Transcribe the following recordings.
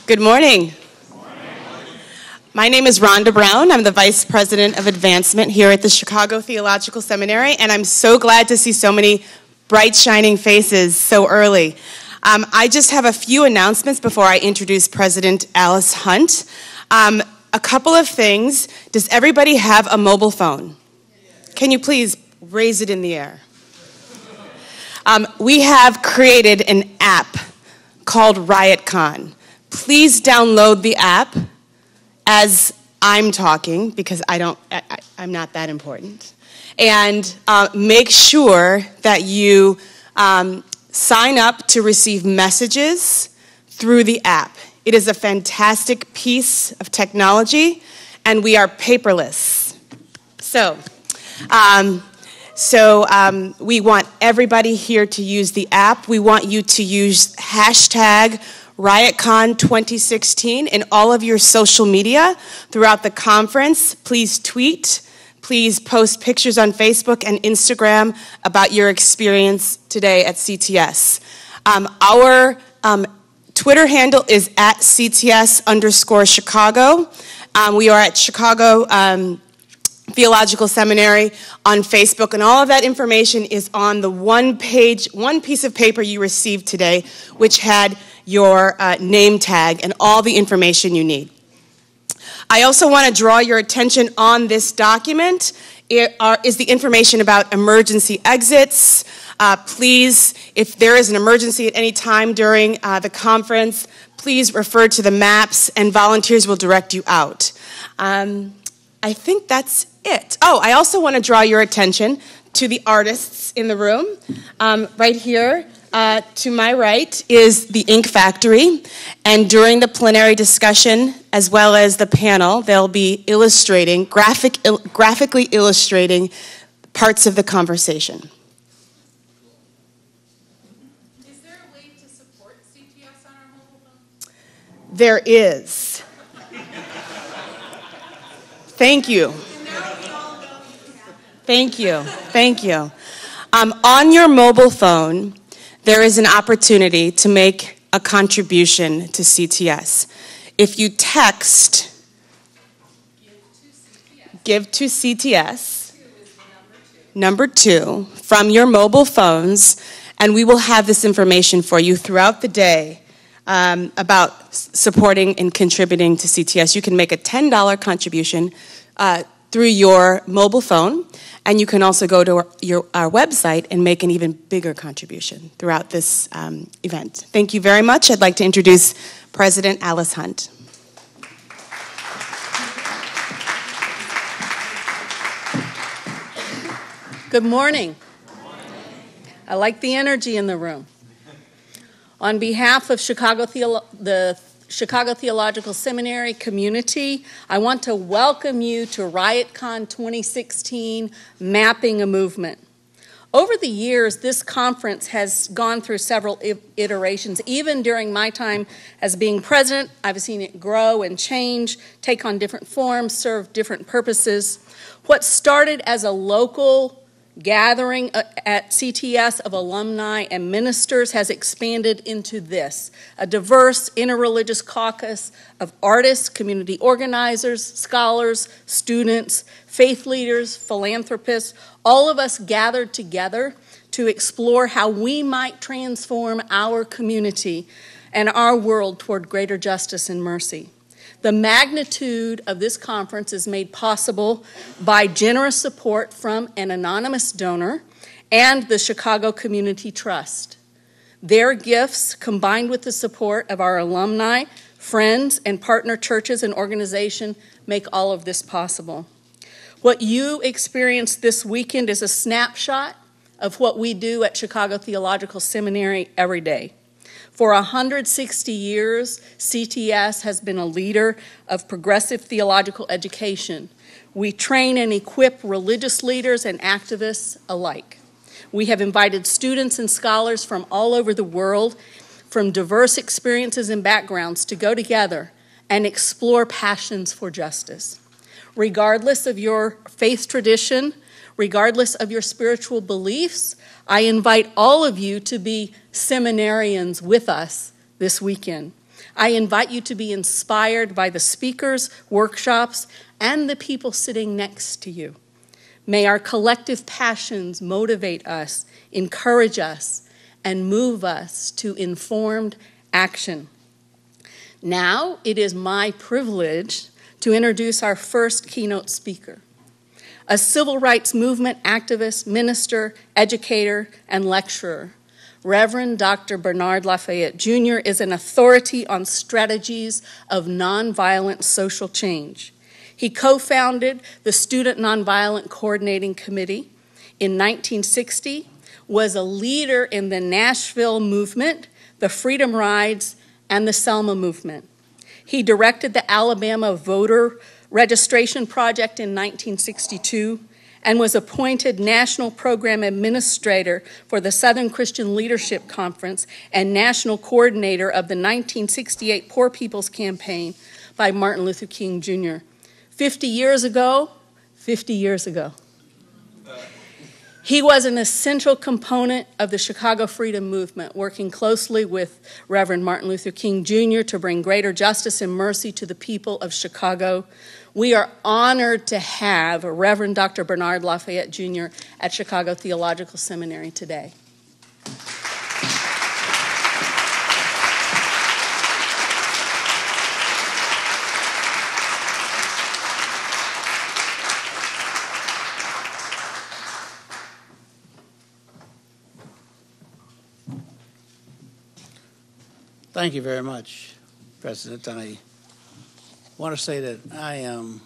Good morning. My name is Rhonda Brown. I'm the Vice President of Advancement here at the Chicago Theological Seminary, and I'm so glad to see so many bright, shining faces so early. I just have a few announcements before I introduce President Alice Hunt. A couple of things. Does everybody have a mobile phone? Can you please raise it in the air? We have created an app called RiotCon. Please download the app as I'm talking, because I'm not that important. And make sure that you sign up to receive messages through the app. It is a fantastic piece of technology, and we are paperless. So we want everybody here to use the app. We want you to use hashtag RiotCon 2016 in all of your social media throughout the conference. Please tweet. Please post pictures on Facebook and Instagram about your experience today at CTS. Our Twitter handle is at CTS_Chicago. We are at Chicago Theological Seminary on Facebook, and all of that information is on the one piece of paper you received today, which had your name tag and all the information you need. I also want to draw your attention on this document. Is the information about emergency exits. Please, if there is an emergency at any time during the conference, please refer to the maps and volunteers will direct you out. I think that's it. Oh, I also want to draw your attention to the artists in the room. Right here to my right is the Ink Factory, and during the plenary discussion as well as the panel, they'll be illustrating, graphically illustrating parts of the conversation. Is there a way to support CTS on our mobile phone? There is. Thank you. Thank you. Thank you. On your mobile phone, there is an opportunity to make a contribution to CTS. If you text Give to CTS, number 2, from your mobile phones, and we will have this information for you throughout the day about supporting and contributing to CTS. You can make a $10 contribution through your mobile phone, and you can also go to our website and make an even bigger contribution throughout this event. Thank you very much. I'd like to introduce President Alice Hunt. Good morning. I like the energy in the room. On behalf of the Chicago Theological Seminary community, I want to welcome you to RiotCon 2016, Mapping a Movement. Over the years, this conference has gone through several iterations. Even during my time as being president, I've seen it grow and change, take on different forms, serve different purposes. What started as a local gathering at CTS of alumni and ministers has expanded into this, a diverse interreligious caucus of artists, community organizers, scholars, students, faith leaders, philanthropists, all of us gathered together to explore how we might transform our community and our world toward greater justice and mercy. The magnitude of this conference is made possible by generous support from an anonymous donor and the Chicago Community Trust. Their gifts, combined with the support of our alumni, friends, and partner churches and organizations, make all of this possible. What you experienced this weekend is a snapshot of what we do at Chicago Theological Seminary every day. For 160 years, CTS has been a leader of progressive theological education. We train and equip religious leaders and activists alike. We have invited students and scholars from all over the world, from diverse experiences and backgrounds, to go together and explore passions for justice. Regardless of your faith tradition, regardless of your spiritual beliefs, I invite all of you to be seminarians with us this weekend. I invite you to be inspired by the speakers, workshops, and the people sitting next to you. May our collective passions motivate us, encourage us, and move us to informed action. Now, it is my privilege to introduce our first keynote speaker, a civil rights movement activist, minister, educator, and lecturer. Reverend Dr. Bernard Lafayette Jr. is an authority on strategies of nonviolent social change. He co-founded the Student Nonviolent Coordinating Committee in 1960, was a leader in the Nashville movement, the Freedom Rides, and the Selma movement. He directed the Alabama Voter Registration Project in 1962 and was appointed National Program Administrator for the Southern Christian Leadership Conference and National Coordinator of the 1968 Poor People's Campaign by Martin Luther King Jr. 50 years ago, he was an essential component of the Chicago Freedom Movement, working closely with Reverend Martin Luther King Jr. to bring greater justice and mercy to the people of Chicago. We are honored to have Reverend Dr. Bernard Lafayette Jr. at Chicago Theological Seminary today. Thank you very much, President. I want to say that I am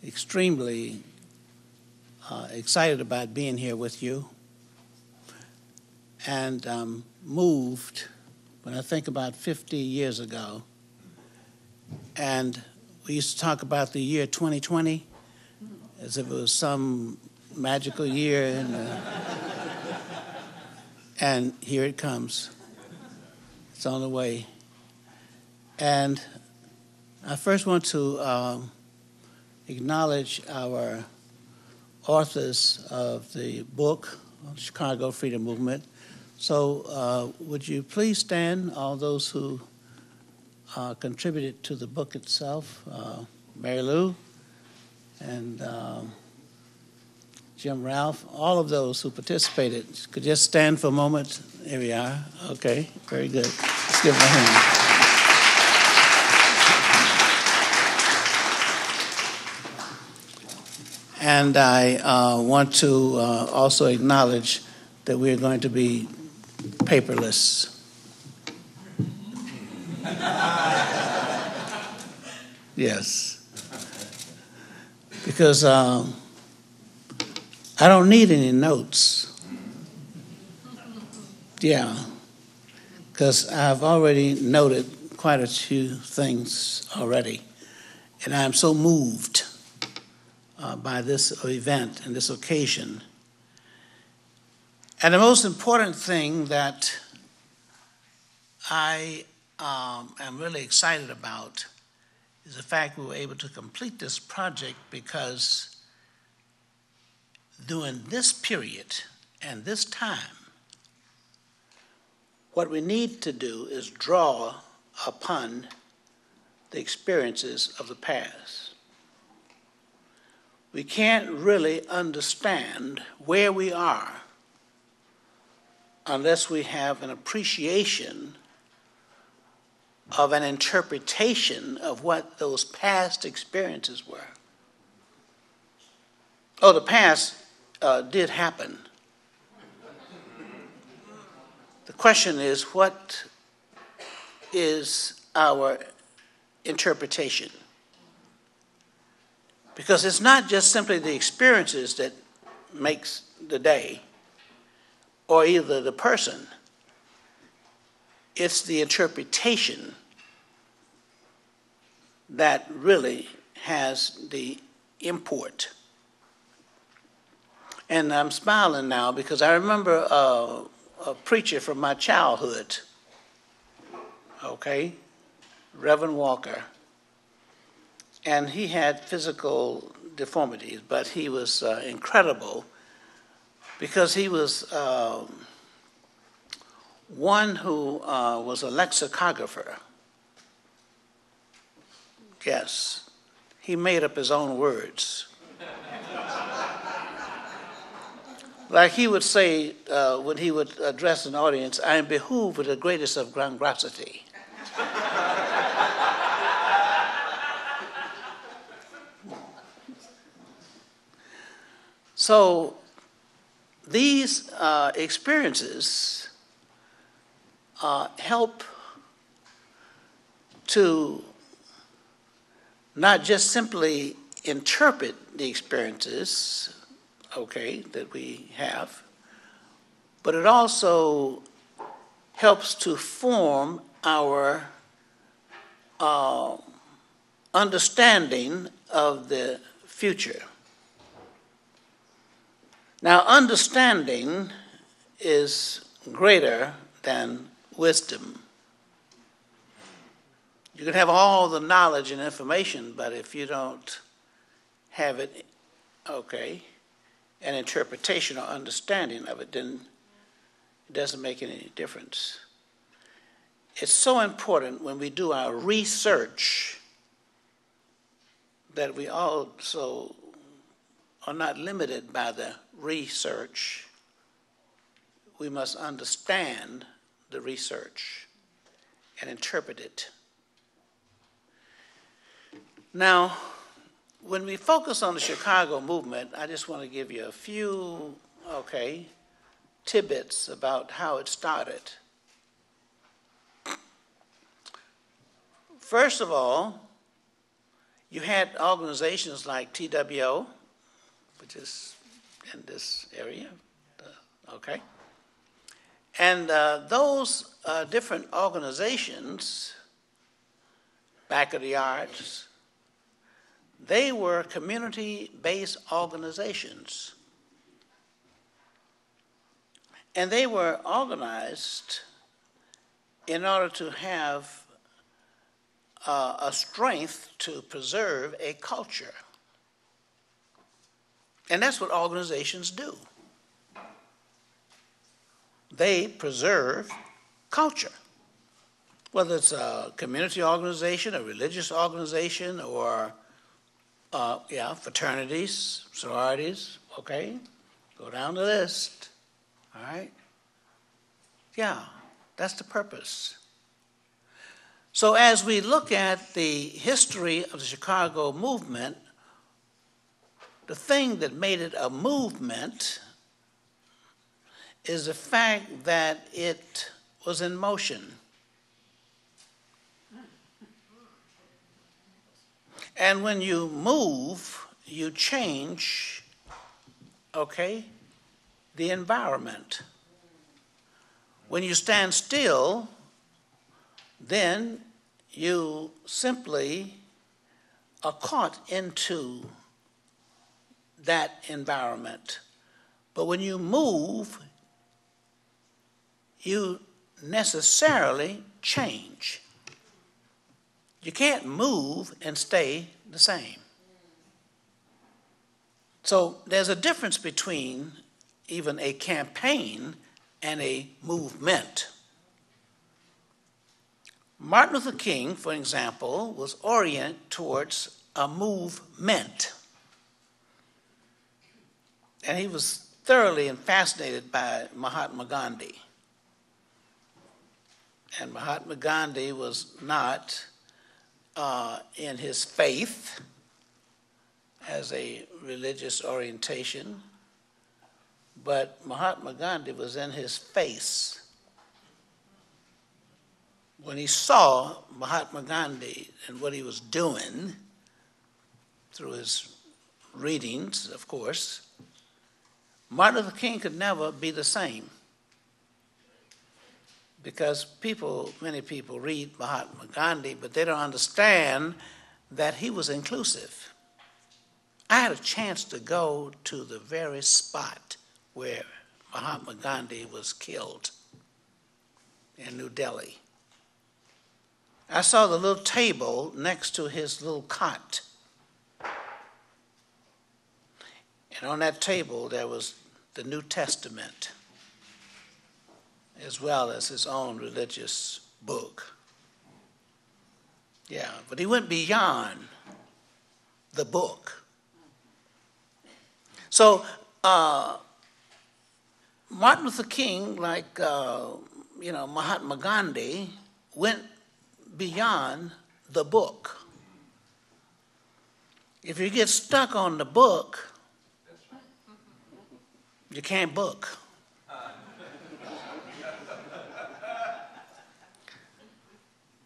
extremely excited about being here with you, and moved when I think about 50 years ago, and we used to talk about the year 2020 as if it was some magical year, and here it comes. It's on the way. And I first want to acknowledge our authors of the book, Chicago Freedom Movement. So would you please stand, all those who contributed to the book itself, Mary Lou and Jim Ralph, all of those who participated, could just stand for a moment. Here we are. Okay, very good. Let's give them a hand. And I want to also acknowledge that we're going to be paperless. Yes. Because I don't need any notes. Yeah. Because I've already noted quite a few things already. And I'm so moved by this event and this occasion. And the most important thing that I am really excited about is the fact we were able to complete this project, because during this period and this time, what we need to do is draw upon the experiences of the past. We can't really understand where we are unless we have an appreciation of an interpretation of what those past experiences were. Oh, the past did happen. The question is, what is our interpretation? Because it's not just simply the experiences that makes the day or either the person. It's the interpretation that really has the import. And I'm smiling now because I remember a preacher from my childhood, okay, Reverend Walker. And he had physical deformities, but he was incredible because he was one who was a lexicographer. Yes, he made up his own words. Like he would say when he would address an audience, I am behooved with the greatest of grandiosity. So these experiences help to not just simply interpret the experiences, okay, that we have, but it also helps to form our understanding of the future. Now, understanding is greater than wisdom. You can have all the knowledge and information, but if you don't have it, okay, an interpretation or understanding of it, then it doesn't make any difference. It's so important when we do our research that we also are not limited by the research. We must understand the research and interpret it. Now, when we focus on the Chicago movement, I just want to give you a few, okay, tidbits about how it started. First of all, you had organizations like TWO, which is in this area, okay? And those different organizations, Back of the Arts, they were community-based organizations. And they were organized in order to have a strength to preserve a culture. And that's what organizations do. They preserve culture, whether it's a community organization, a religious organization, or fraternities, sororities, okay? Go down the list, all right? Yeah, that's the purpose. So as we look at the history of the Chicago movement, the thing that made it a movement is the fact that it was in motion. And when you move, you change, okay, the environment. When you stand still, then you simply are caught into that environment. But when you move, you necessarily change. You can't move and stay the same. So there's a difference between even a campaign and a movement. Martin Luther King, for example, was oriented towards a movement. And he was thoroughly fascinated by Mahatma Gandhi. And Mahatma Gandhi was not in his faith as a religious orientation, but Mahatma Gandhi was in his face. When he saw Mahatma Gandhi and what he was doing through his readings, of course, Martin Luther King could never be the same. Because many people read Mahatma Gandhi, but they don't understand that he was inclusive. I had a chance to go to the very spot where Mahatma Gandhi was killed in New Delhi. I saw the little table next to his little cot. And on that table, there was the New Testament. as well as his own religious book. Yeah, but he went beyond the book. So Martin Luther King, like Mahatma Gandhi, went beyond the book. If you get stuck on the book, you can't book.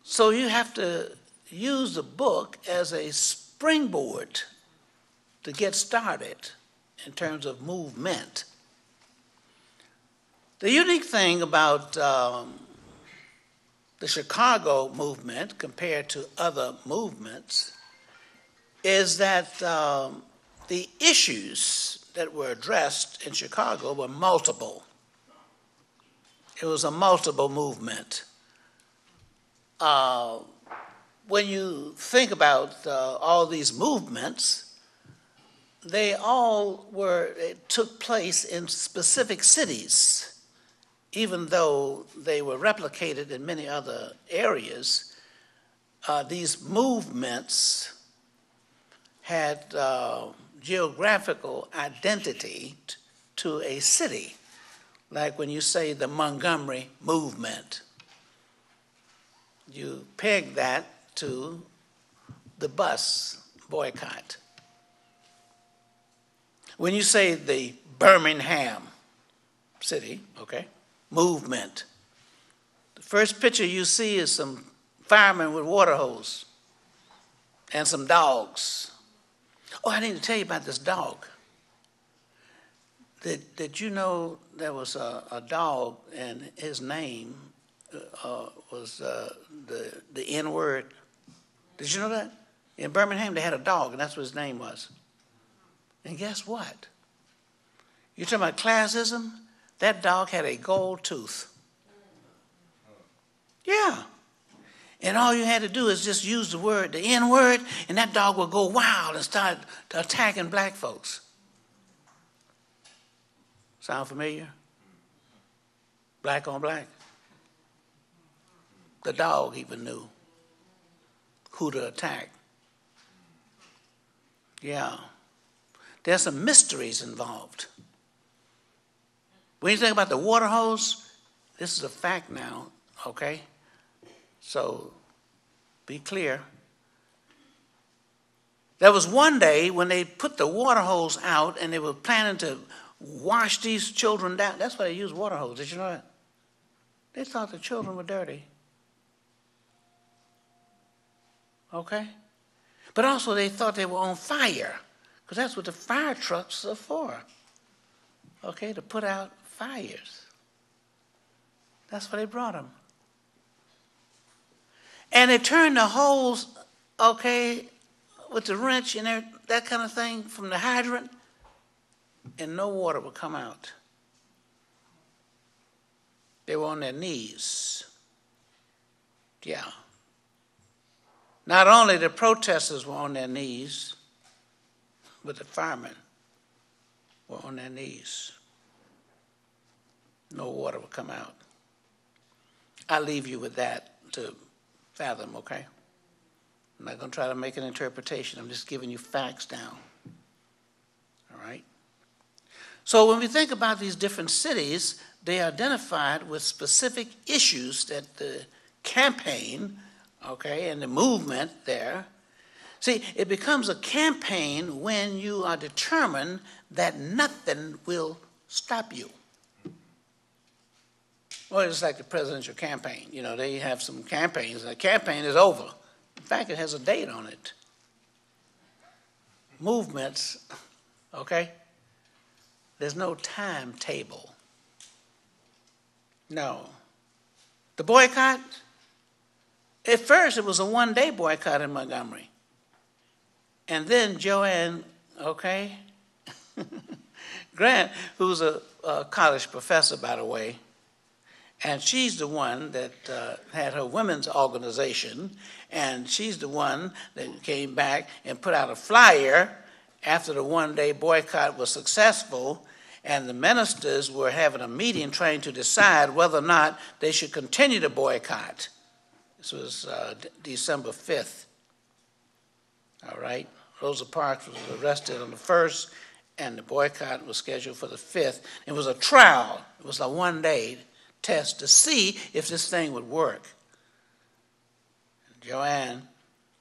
So you have to use the book as a springboard to get started in terms of movement. The unique thing about the Chicago movement compared to other movements is that the issues that were addressed in Chicago were multiple. It was a multiple movement. When you think about all these movements, they took place in specific cities, even though they were replicated in many other areas. These movements had geographical identity to a city, like when you say the Montgomery movement. You peg that to the bus boycott. When you say the Birmingham city, movement, the first picture you see is some firemen with water hose and some dogs. Oh, I need to tell you about this dog. Did you know there was a dog and his name was the N-word? Did you know that? In Birmingham, they had a dog, and that's what his name was. And guess what? You're talking about classism? That dog had a gold tooth. Yeah. And all you had to do is just use the N-word, and that dog would go wild and start attacking black folks. Sound familiar? Black on black. The dog even knew who to attack. Yeah. There's some mysteries involved. When you think about the water hose, this is a fact now, okay? So be clear. There was one day when they put the water hose out and they were planning to wash these children down. That's why they use water hose. Did you know that? They thought the children were dirty. Okay? But also they thought they were on fire, because that's what the fire trucks are for. Okay, to put out fires. That's why they brought them. And they turned the hose, with the wrench and that kind of thing from the hydrant, and no water would come out. They were on their knees. Yeah. Not only the protesters were on their knees, but the firemen were on their knees. No water would come out. I'll leave you with that to fathom, okay? I'm not going to try to make an interpretation. I'm just giving you facts now. All right? So when we think about these different cities, they are identified with specific issues that the campaign, and the movement there. See, it becomes a campaign when you are determined that nothing will stop you. Well, it's like the presidential campaign. They have some campaigns, and the campaign is over. In fact, it has a date on it. Movements, there's no timetable. No. The boycott, at first it was a one-day boycott in Montgomery. And then Joanne, Grant, who's a college professor, by the way, and she's the one that had her women's organization, and she's the one that came back and put out a flyer after the one-day boycott was successful, And the ministers were having a meeting trying to decide whether or not they should continue to boycott. This was December 5th. All right. Rosa Parks was arrested on the 1st, and the boycott was scheduled for the 5th. It was a trial. It was a one-day test to see if this thing would work. Joanne,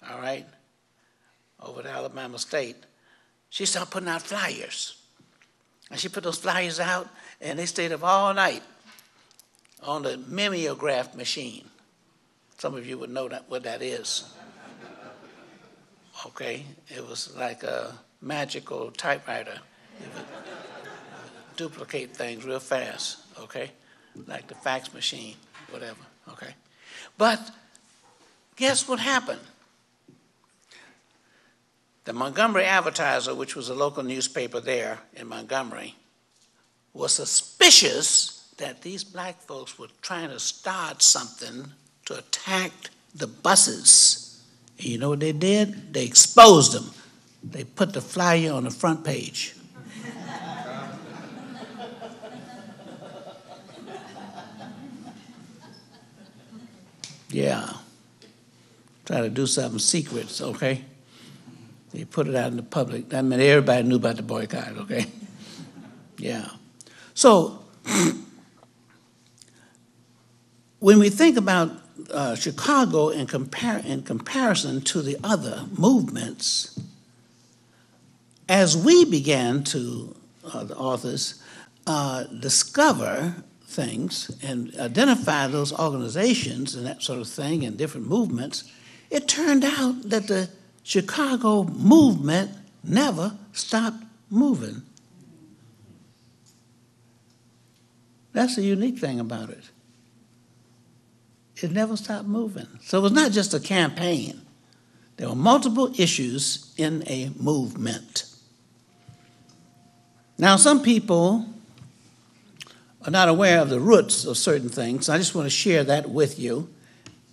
all right, over at Alabama State, she started putting out flyers. And she put those flyers out, and they stayed up all night on the mimeograph machine. Some of you would know what that is. Okay, it was like a magical typewriter. It would duplicate things real fast, okay? Like the fax machine, whatever, okay? But guess what happened? The Montgomery Advertiser, which was a local newspaper there in Montgomery, was suspicious that these black folks were trying to start something to attack the buses. And you know what they did? They exposed them. They put the flyer on the front page. Yeah. Try to do something secret, okay? They put it out in the public. That meant everybody knew about the boycott, okay? Yeah. So, when we think about Chicago in comparison to the other movements, as we began to, the authors, discover things and identify those organizations and that sort of thing and different movements, it turned out that the Chicago movement never stopped moving. That's the unique thing about it. It never stopped moving. So it was not just a campaign. There were multiple issues in a movement. Now, some people are not aware of the roots of certain things. I just want to share that with you.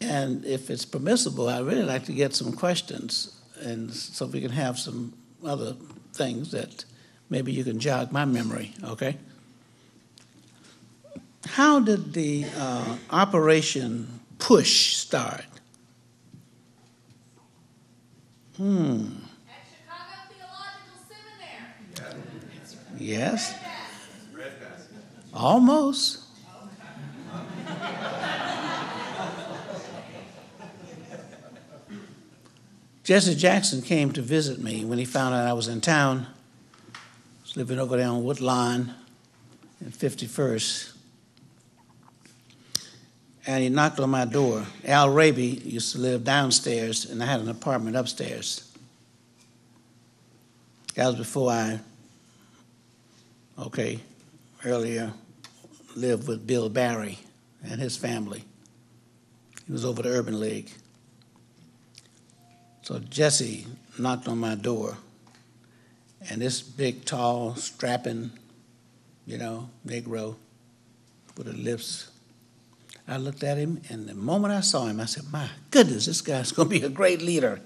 And if it's permissible, I'd really like to get some questions, and so we can have some other things that maybe you can jog my memory, okay? How did the Operation Push start? At Chicago Theological Seminary. Yes. Almost. Jesse Jackson came to visit me when he found out I was in town. I was living over there on Woodlawn in 51st. And he knocked on my door. Al Raby used to live downstairs, and I had an apartment upstairs. That was before I, earlier lived with Bill Barry and his family. He was over the Urban League. So Jesse knocked on my door, and this big, tall, strapping, Negro with the lips. I looked at him, and the moment I saw him, I said, my goodness, this guy's going to be a great leader,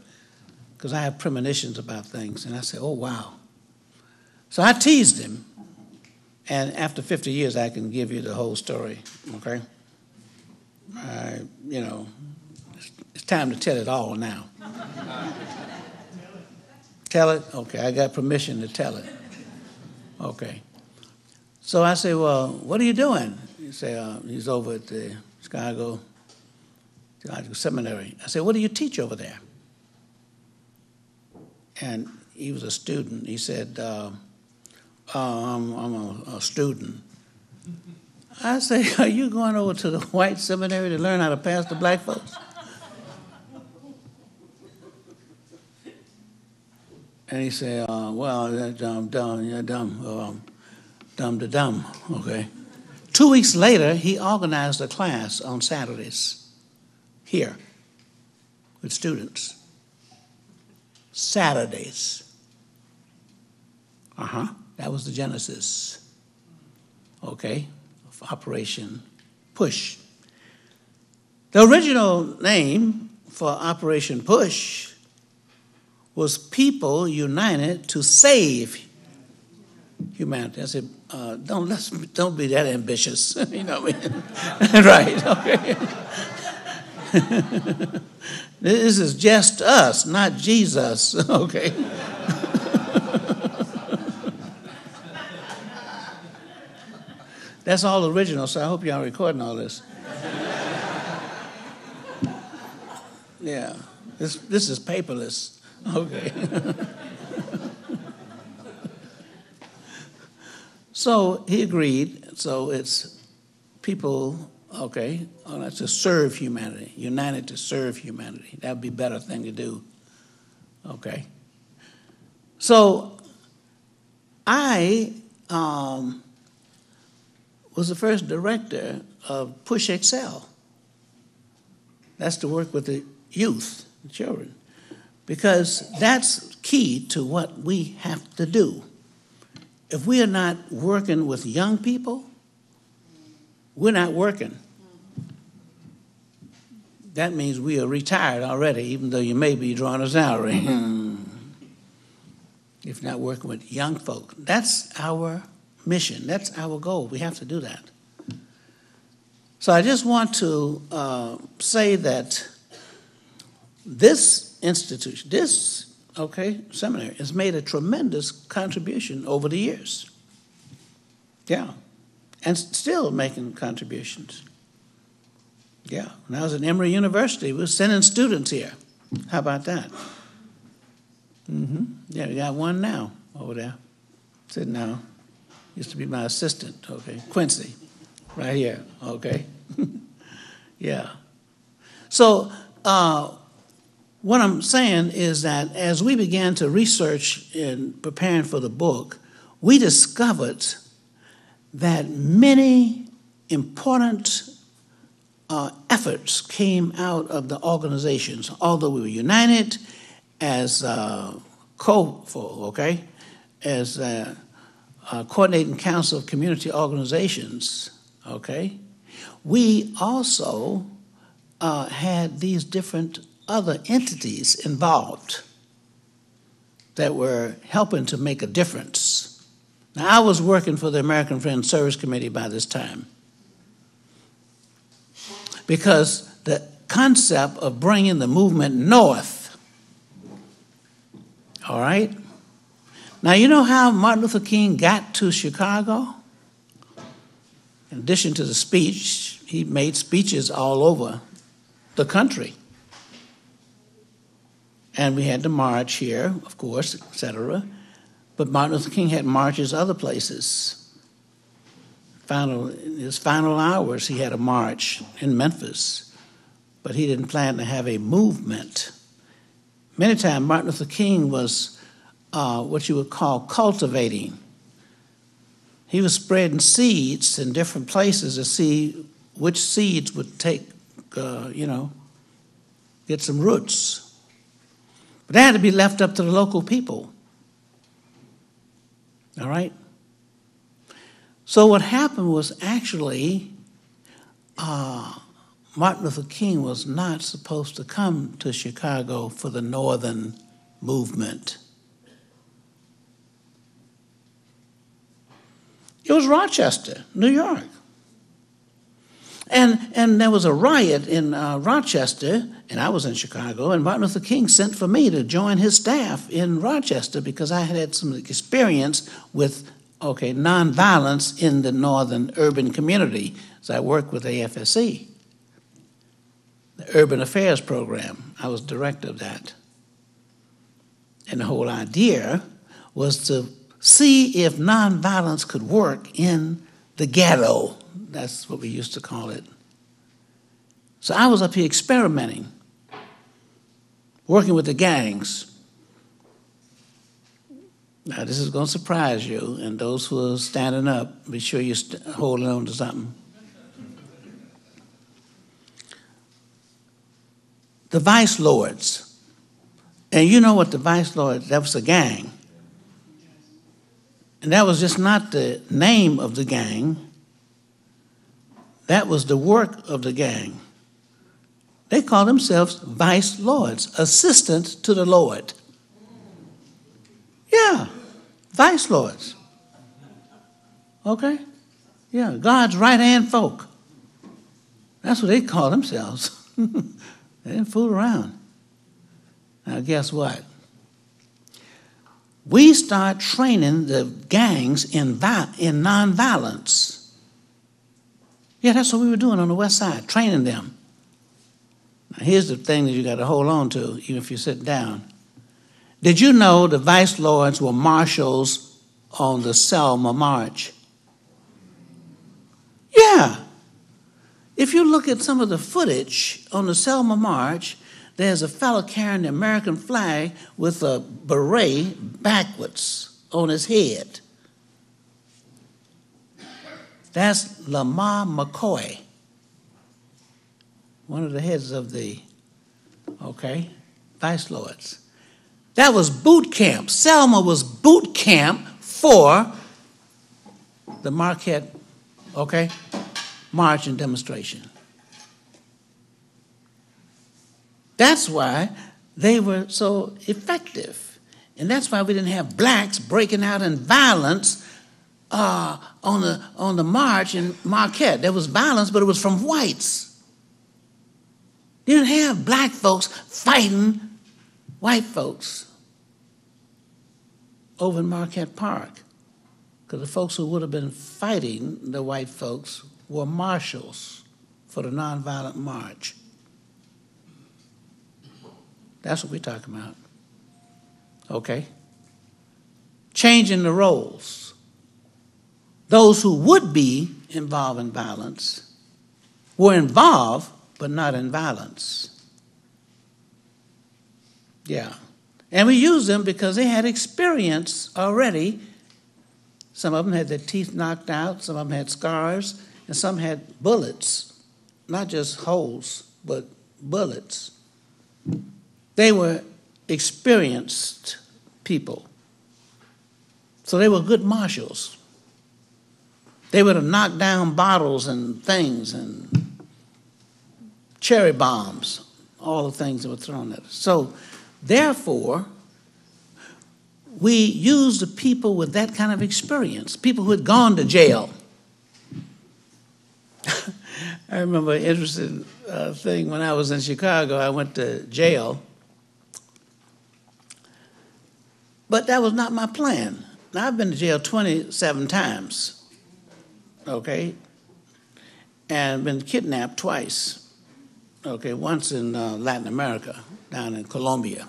because I have premonitions about things. And I said, oh, wow. So I teased him, and after 50 years, I can give you the whole story, okay? It's time to tell it all now. Tell it? Okay, I got permission to tell it. Okay. So I say, well, what are you doing? He said, he's over at the Chicago Theological Seminary. I said, what do you teach over there? And he was a student. He said, I'm a student. I say, are you going over to the white seminary to learn how to pastor black folks? And he said, well, dumb to dumb, okay. 2 weeks later, he organized a class on Saturdays here with students. Saturdays. That was the genesis, okay, of Operation Push. The original name for Operation Push was People United to Save Humanity. I said, don't be that ambitious. You know what I mean? Right, okay. This is just us, not Jesus, okay? That's all original, so I hope y'all recording all this. Yeah, this is paperless, okay? So he agreed, so it's people, okay, to serve humanity, united to serve humanity. That would be a better thing to do, okay? So I was the first director of Push Excel. That's to work with the youth, the children, because that's key to what we have to do. If we are not working with young people, we're not working. That means we are retired already, even though you may be drawing a salary. If you're not working with young folk. That's our mission. That's our goal. We have to do that. So I just want to say that this institution, this seminary has made a tremendous contribution over the years. Yeah, and still making contributions. Yeah, when I was at Emory University, we were sending students here. How about that? Yeah, we got one now over there. Sitting now. Used to be my assistant, okay, Quincy, right here, okay? Yeah. So what I'm saying is that as we began to research in preparing for the book, we discovered that many important efforts came out of the organizations, although we were united as as Coordinating Council of Community Organizations, okay? We also had these different other entities involved that were helping to make a difference. Now, I was working for the American Friends Service Committee by this time because the concept of bringing the movement north, all right? Now, you know how Martin Luther King got to Chicago? In addition to the speech, he made speeches all over the country. And we had to march here, of course, etc. But Martin Luther King had marches other places. In his final hours, he had a march in Memphis, but he didn't plan to have a movement. Many times, Martin Luther King was what you would call cultivating. He was spreading seeds in different places to see which seeds would take, get some roots. But that had to be left up to the local people. All right? So what happened was actually Martin Luther King was not supposed to come to Chicago for the Northern movement. It was Rochester, New York. And there was a riot in Rochester, and I was in Chicago, and Martin Luther King sent for me to join his staff in Rochester because I had some experience with, nonviolence in the northern urban community. So I worked with AFSC, the Urban Affairs Program. I was director of that. And the whole idea was to see if nonviolence could work in the ghetto. That's what we used to call it. So I was up here experimenting, working with the gangs. Now this is going to surprise you, and those who are standing up, be sure you're holding on to something. The Vice Lords. And you know what the Vice Lords, that was a gang. And that was just not the name of the gang. That was the work of the gang. They called themselves Vice Lords, assistants to the Lord. Yeah, Vice Lords. Okay? Yeah, God's right-hand folk. That's what they call themselves. They didn't fool around. Now, guess what? We start training the gangs in nonviolence. Yeah, that's what we were doing on the West Side, training them. Now, here's the thing that you got to hold on to, even if you sit down. Did you know the vice lords were marshals on the Selma March? Yeah. If you look at some of the footage on the Selma March, there's a fellow carrying the American flag with a beret backwards on his head. That's Lamar McCoy, one of the heads of the, vice lords. That was boot camp. Selma was boot camp for the Marquette, march and demonstration. That's why they were so effective. And that's why we didn't have blacks breaking out in violence on the march in Marquette. There was violence, but it was from whites. You didn't have black folks fighting white folks over in Marquette Park, because the folks who would have been fighting the white folks were marshals for the nonviolent march. That's what we're talking about. Okay? Changing the roles. Those who would be involved in violence were involved, but not in violence. Yeah. And we used them because they had experience already. Some of them had their teeth knocked out, some of them had scars, and some had bullets, not just holes, but bullets. They were experienced people. So they were good marshals. They would have knocked down bottles and things and cherry bombs, all the things that were thrown at us. So therefore, we use the people with that kind of experience, people who had gone to jail. I remember an interesting thing when I was in Chicago. I went to jail. But that was not my plan. Now, I've been to jail 27 times, and been kidnapped twice, once in Latin America, down in Colombia,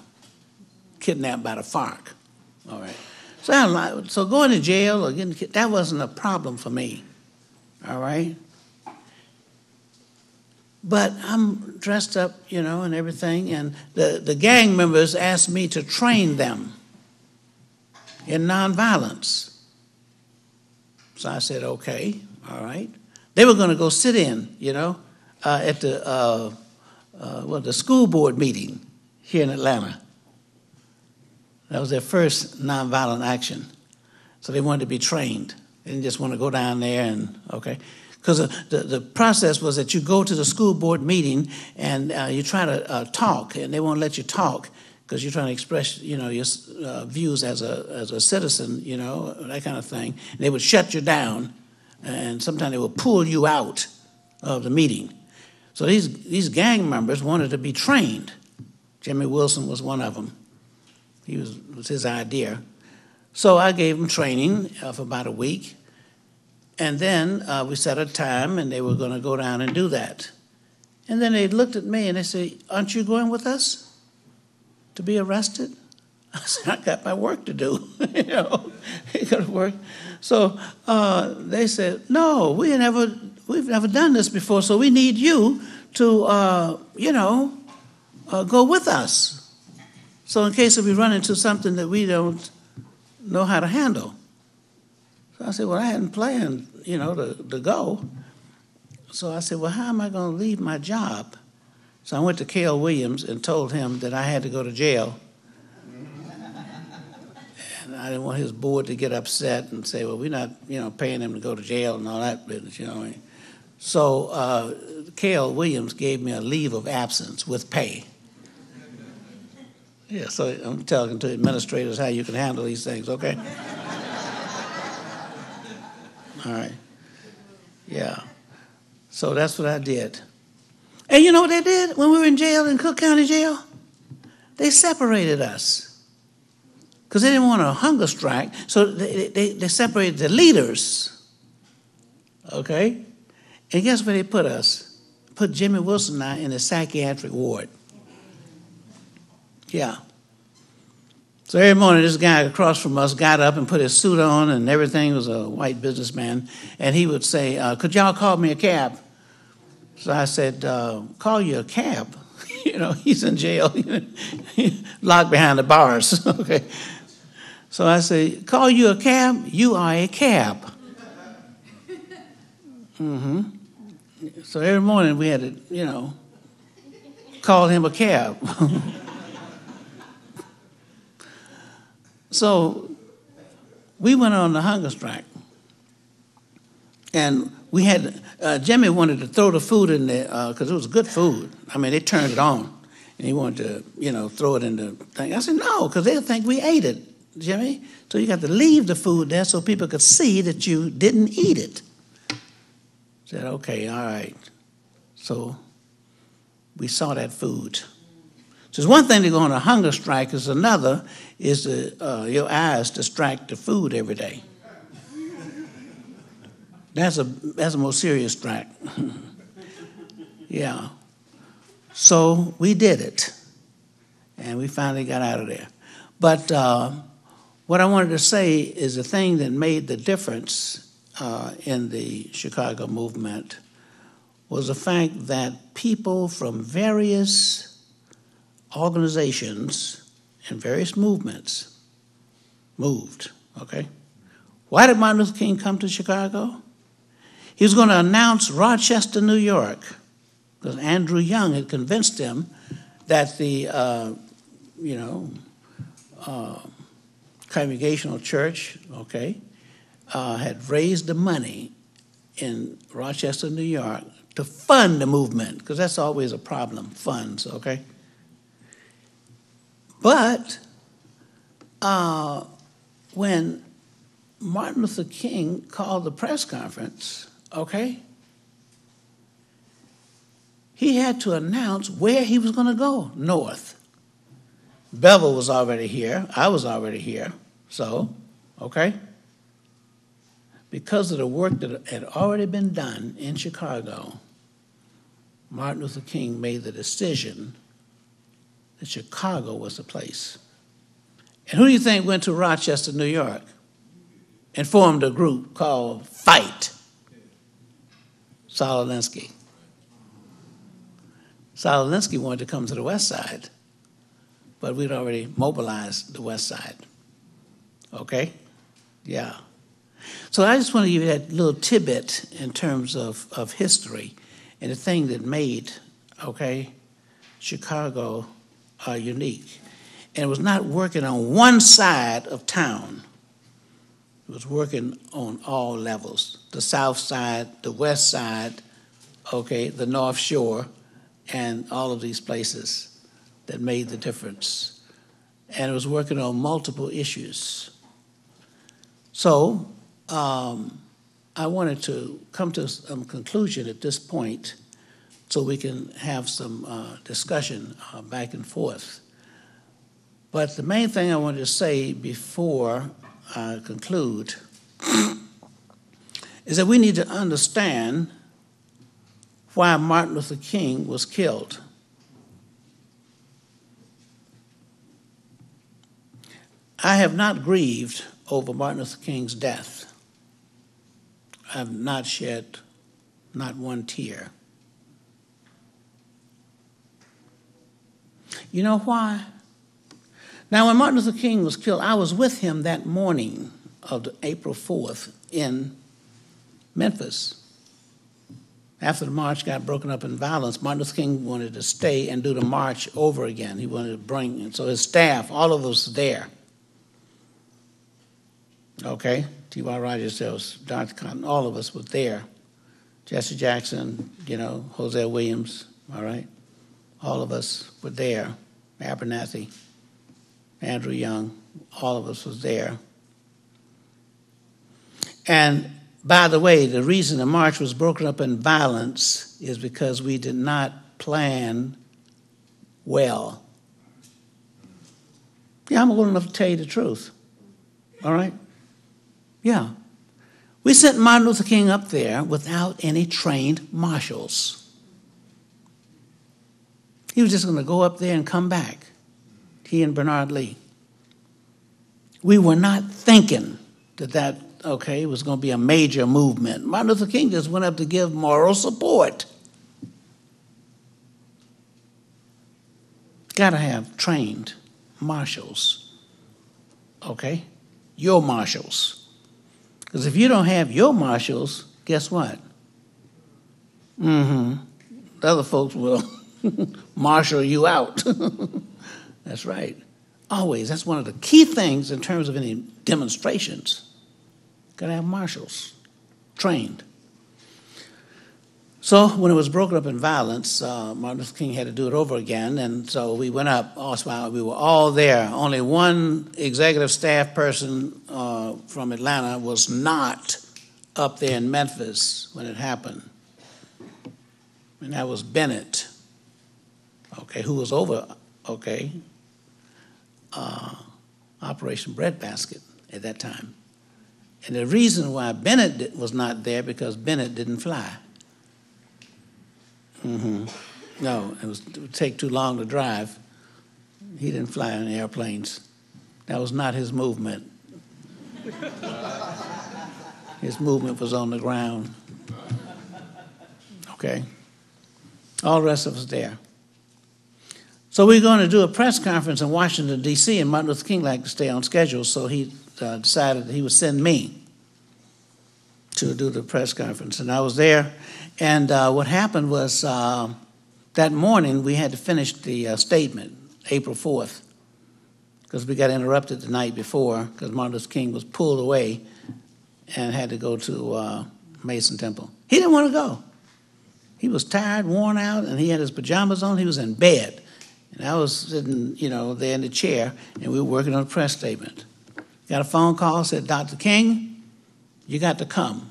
kidnapped by the FARC, all right. So going to jail or getting kidnapped, that wasn't a problem for me, all right. But I'm dressed up, and everything, and the gang members asked me to train them in nonviolence. So I said, okay, all right. They were going to go sit in, at the school board meeting here in Atlanta. That was their first nonviolent action. So they wanted to be trained. They didn't just want to go down there and, because the process was that you go to the school board meeting and you try to talk, and they won't let you talk because you're trying to express, your views as a citizen, that kind of thing. And they would shut you down, and sometimes they would pull you out of the meeting. So these gang members wanted to be trained. Jimmy Wilson was one of them. It was his idea. So I gave them training for about a week. And then we set a time, and they were going to go down and do that. And then they looked at me, and they said, aren't you going with us to be arrested? I said, I got my work to do. You got to work. So they said, no, we've never done this before, so we need you to, go with us. So in case if we run into something that we don't know how to handle. So I said, well, I hadn't planned, to go. So I said, well, how am I going to leave my job? So I went to Cale Williams and told him that I had to go to jail. And I didn't want his board to get upset and say, well, we're not, paying him to go to jail and all that business, So Cale Williams gave me a leave of absence with pay. Yeah, so I'm talking to administrators how you can handle these things, okay? All All right. Yeah. So that's what I did. And you know what they did when we were in jail, in Cook County Jail? They separated us because they didn't want a hunger strike, so they separated the leaders, okay? And guess where they put us? Put Jimmy Wilson and I in the psychiatric ward. Yeah. So every morning, this guy across from us got up and put his suit on and everything. Was a white businessman. And he would say, could y'all call me a cab? So I said, call you a cab? You know, he's in jail, locked behind the bars. Okay. So I say, call you a cab? You are a cab. Mm-hmm. So every morning we had to, call him a cab. So we went on the hunger strike. And we had, Jimmy wanted to throw the food in there because it was good food. I mean, they turned it on. And he wanted to, throw it in the thing. I said, no, because they'll think we ate it, Jimmy. So you got to leave the food there so people could see that you didn't eat it. I said, okay, all right. So we saw that food. So it's one thing to go on a hunger strike, it's another is your eyes distract the food every day. That's a more serious strike. Yeah. So we did it, and we finally got out of there. But what I wanted to say is the thing that made the difference in the Chicago movement was the fact that people from various organizations and various movements moved, okay? Why did Martin Luther King come to Chicago? He was going to announce Rochester, New York, because Andrew Young had convinced him that the, Congregational Church, okay, had raised the money in Rochester, New York to fund the movement, because that's always a problem, funds, okay? But when Martin Luther King called the press conference, okay, he had to announce where he was going to go, north. Bevel was already here. I was already here. So, okay. Because of the work that had already been done in Chicago, Martin Luther King made the decision that Chicago was the place. And who do you think went to Rochester, New York, and formed a group called Fight? Saul Alinsky. Saul Alinsky wanted to come to the West Side, but we'd already mobilized the West Side. Okay? Yeah. So I just want to give you that little tidbit in terms of history and the thing that made, okay, Chicago unique. And it was not working on one side of town. It was working on all levels. The South Side, the West Side, okay, the North Shore, and all of these places that made the difference. And it was working on multiple issues. So I wanted to come to some conclusion at this point so we can have some discussion back and forth. But the main thing I wanted to say before I conclude is that we need to understand why Martin Luther King was killed. I have not grieved over Martin Luther King's death. I have not shed not one tear. You know why? Now, when Martin Luther King was killed, I was with him that morning of April 4th in Memphis. After the march got broken up in violence, Martin Luther King wanted to stay and do the march over again. He wanted to bring, and so his staff, all of us there. Okay, T.Y. Rogers, there was Dr. Cotton, all of us were there. Jesse Jackson, Hosea Williams, all right? All of us were there. Abernathy, Andrew Young, all of us was there. And By the way, the reason the march was broken up in violence is because we did not plan well. Yeah, I'm old enough to tell you the truth. All right? Yeah. We sent Martin Luther King up there without any trained marshals. He was just going to go up there and come back, he and Bernard Lee. We were not thinking that it was going to be a major movement. Martin Luther King just went up to give moral support. Got to have trained marshals, okay? Your marshals. Because if you don't have your marshals, guess what? The other folks will marshal you out. That's right. Always. That's one of the key things in terms of any demonstrations. Got to have marshals trained. So when it was broken up in violence, Martin Luther King had to do it over again, and so we went up. We were all there. Only one executive staff person from Atlanta was not up there in Memphis when it happened, and that was Bennett, who was over, Operation Breadbasket at that time. And the reason why Bennett was not there, because Bennett didn't fly. No, it would take too long to drive. He didn't fly on airplanes. That was not his movement. His movement was on the ground. Okay? All the rest of us there. So we were going to do a press conference in Washington, D.C., and Martin Luther King liked to stay on schedule, so he decided that he would send me to do the press conference. And I was there, and what happened was that morning we had to finish the statement, April 4th, because we got interrupted the night before because Martin Luther King was pulled away and had to go to Mason Temple. He didn't want to go. He was tired, worn out, and he had his pajamas on. He was in bed. And I was sitting, there in the chair, and we were working on a press statement. Got a phone call, said, Dr. King, you got to come.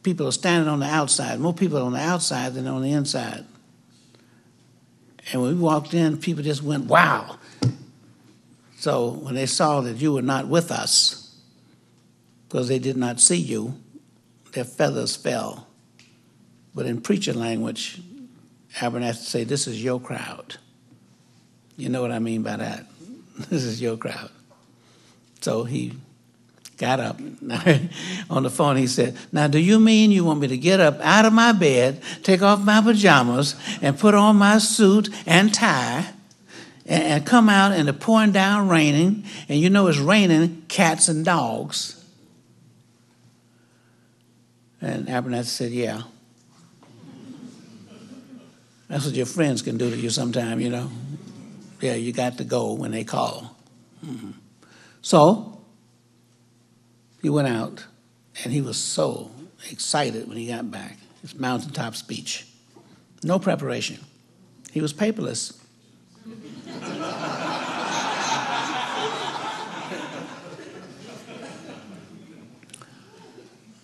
People are standing on the outside. More people on the outside than on the inside. And when we walked in, people just went, wow. So when they saw that you were not with us, because they did not see you, their feathers fell. But in preacher language, Abernathy say, this is your crowd. You know what I mean by that. This is your crowd. So he got up. On the phone, he said, now, do you mean you want me to get up out of my bed, take off my pajamas, and put on my suit and tie, and come out in the pouring down raining, and it's raining cats and dogs? And Abernathy said, yeah. That's what your friends can do to you sometime, Yeah, you got to go when they call. So he went out, and he was so excited when he got back. His mountaintop speech. No preparation. He was paperless.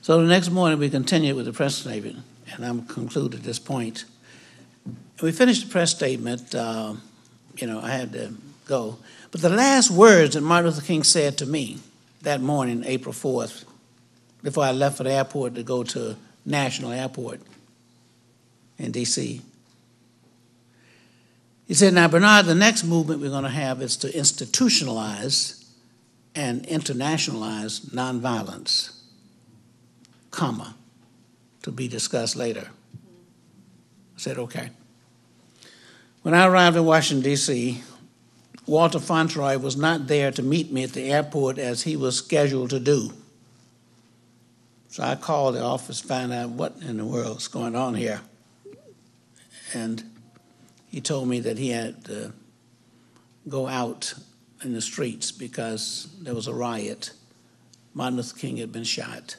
So the next morning we continued with the press statement, and I'm concluded at this point. We finished the press statement, I had to go. But the last words that Martin Luther King said to me that morning, April 4th, before I left for the airport to go to National Airport in D.C., he said, now, Bernard, the next movement we're going to have is to institutionalize and internationalize nonviolence, to be discussed later. I said, okay. When I arrived in Washington, D.C., Walter Fauntroy was not there to meet me at the airport as he was scheduled to do. So I called the office to find out what in the world is going on here. And he told me that he had to go out in the streets because there was a riot. Martin Luther King had been shot.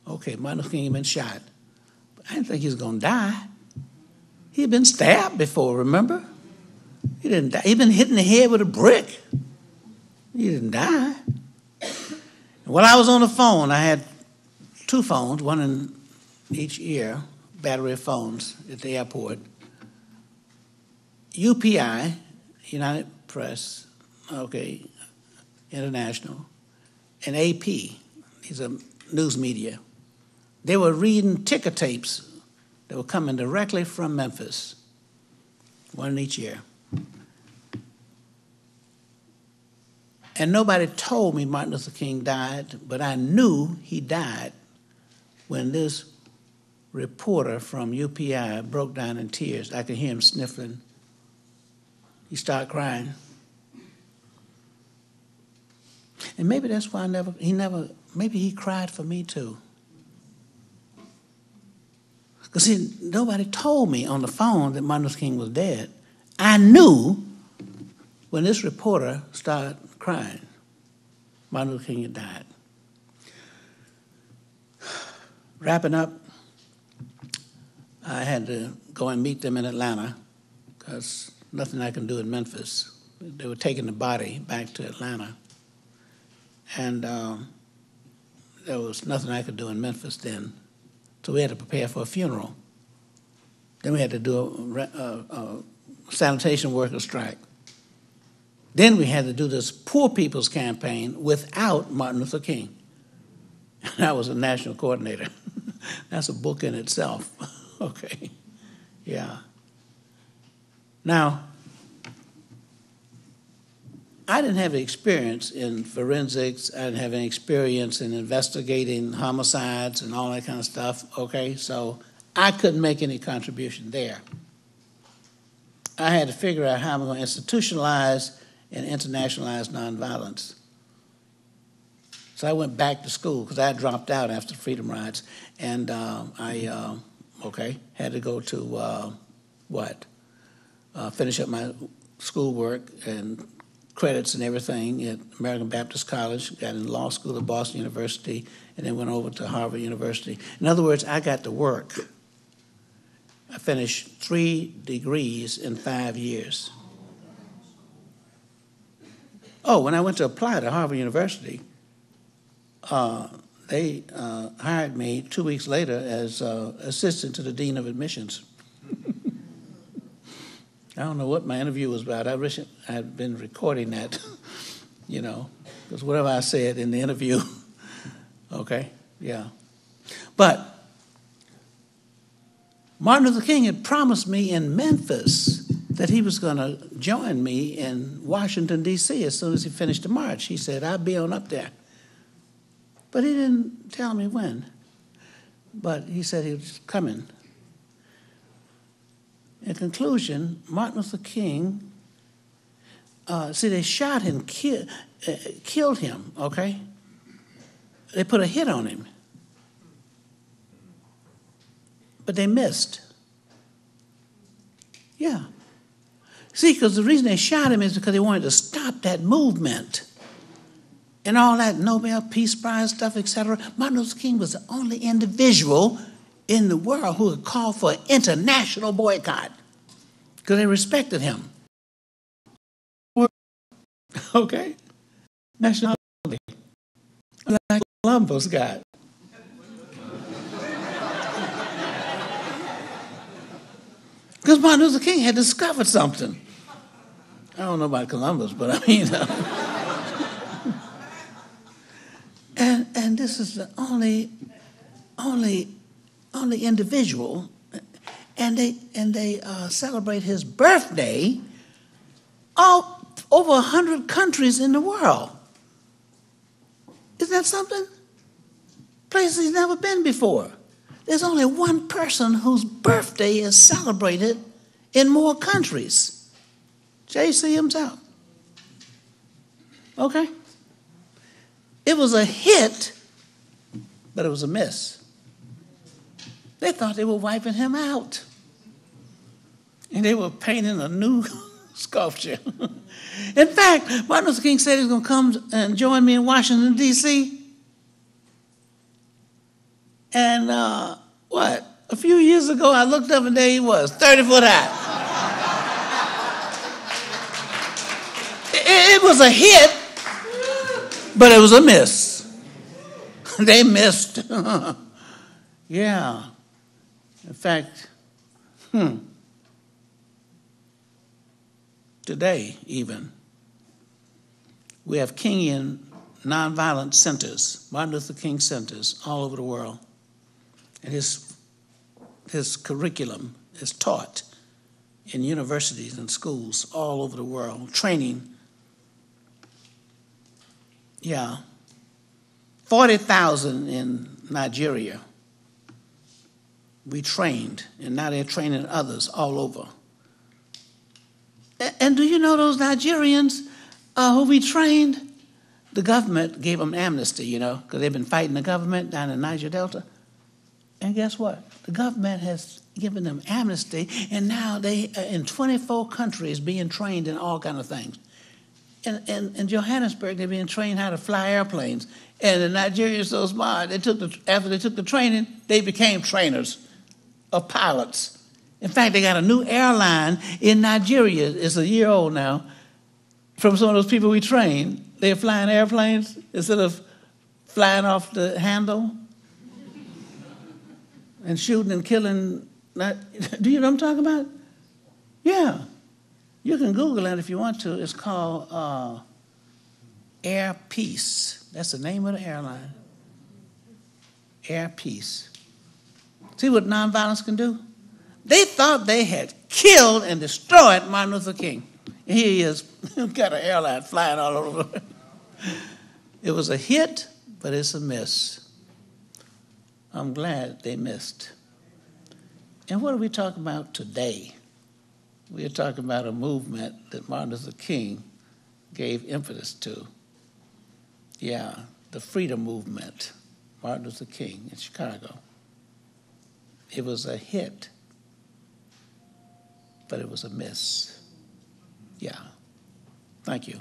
Okay, Martin Luther King had been shot. But I didn't think he was going to die. He had been stabbed before, remember? He didn't die. He'd been hit in the head with a brick. He didn't die. And While I was on the phone, I had two phones, one in each ear, battery phones at the airport. UPI, United Press, okay, International, and AP, these are news media. They were reading ticker tapes that were coming directly from Memphis, one in each ear. And nobody told me Martin Luther King died, but I knew he died when this reporter from UPI broke down in tears. I could hear him sniffling. He started crying. And maybe that's why maybe he cried for me too. Because see, nobody told me on the phone that Martin Luther King was dead. I knew when this reporter started crying, Martin Luther King had died. Wrapping up, I had to go and meet them in Atlanta because nothing I can do in Memphis. They were taking the body back to Atlanta. And there was nothing I could do in Memphis then. So we had to prepare for a funeral. Then we had to do a sanitation worker strike. Then we had to do this poor people's campaign without Martin Luther King. And I was a national coordinator. That's a book in itself. Okay, yeah. Now, I didn't have experience in forensics. I didn't have any experience in investigating homicides and all that kind of stuff, okay? So I couldn't make any contribution there. I had to figure out how I'm going to institutionalize and internationalize nonviolence. So I went back to school because I had dropped out after the Freedom Rides, and I had to go to finish up my schoolwork and credits and everything at American Baptist College, got in law school at Boston University, and then went over to Harvard University. In other words, I got to work. I finished 3 degrees in 5 years. Oh, when I went to apply to Harvard University, they hired me 2 weeks later as assistant to the dean of admissions. I don't know what my interview was about. I wish I had been recording that, because whatever I said in the interview, okay, yeah. But Martin Luther King had promised me in Memphis that he was going to join me in Washington, D.C. as soon as he finished the march. He said, I'll be on up there. But he didn't tell me when. But he said he was coming. In conclusion, Martin Luther King, they shot him, killed him, okay? They put a hit on him. But they missed. Yeah. See, because the reason they shot him is because they wanted to stop that movement and all that Nobel Peace Prize stuff, etc. Martin Luther King was the only individual in the world who would call for an international boycott because they respected him. Okay? Nationality. Like Columbus got. Because Martin Luther King had discovered something. I don't know about Columbus, but I mean, and this is the only individual, and they celebrate his birthday all over 100 countries in the world. Isn't that something? Places he's never been before. There's only one person whose birthday is celebrated in more countries. JC himself. Okay? It was a hit, but it was a miss. They thought they were wiping him out. And they were painting a new sculpture. In fact, Martin Luther King said he was going to come and join me in Washington, D.C. And a few years ago, I looked up and there he was, 30 foot high. It was a hit, but it was a miss. They missed. Yeah. In fact, today even, we have Kingian nonviolent centers, Martin Luther King centers all over the world. And his curriculum is taught in universities and schools all over the world, training. Yeah. 40,000 in Nigeria. We trained, and now they're training others all over. And do you know those Nigerians who we trained? The government gave them amnesty, you know, because they've been fighting the government down in Niger Delta. And guess what? The government has given them amnesty, and now they are in 24 countries being trained in all kinds of things. In Johannesburg, they're being trained how to fly airplanes. And the Nigerians so smart, after they took the training, they became trainers of pilots. In fact, they got a new airline in Nigeria. It's a year old now. From some of those people we trained, they're flying airplanes instead of flying off the handle and shooting and killing. Do you know what I'm talking about? Yeah. You can Google it if you want to. It's called Air Peace. That's the name of the airline. Air Peace. See what nonviolence can do? They thought they had killed and destroyed Martin Luther King. And here he is, got an airline flying all over. It was a hit, but it's a miss. I'm glad they missed. And what are we talking about today? We are talking about a movement that Martin Luther King gave impetus to. Yeah, the freedom movement, Martin Luther King in Chicago. It was a hit, but it was a miss. Yeah. Thank you.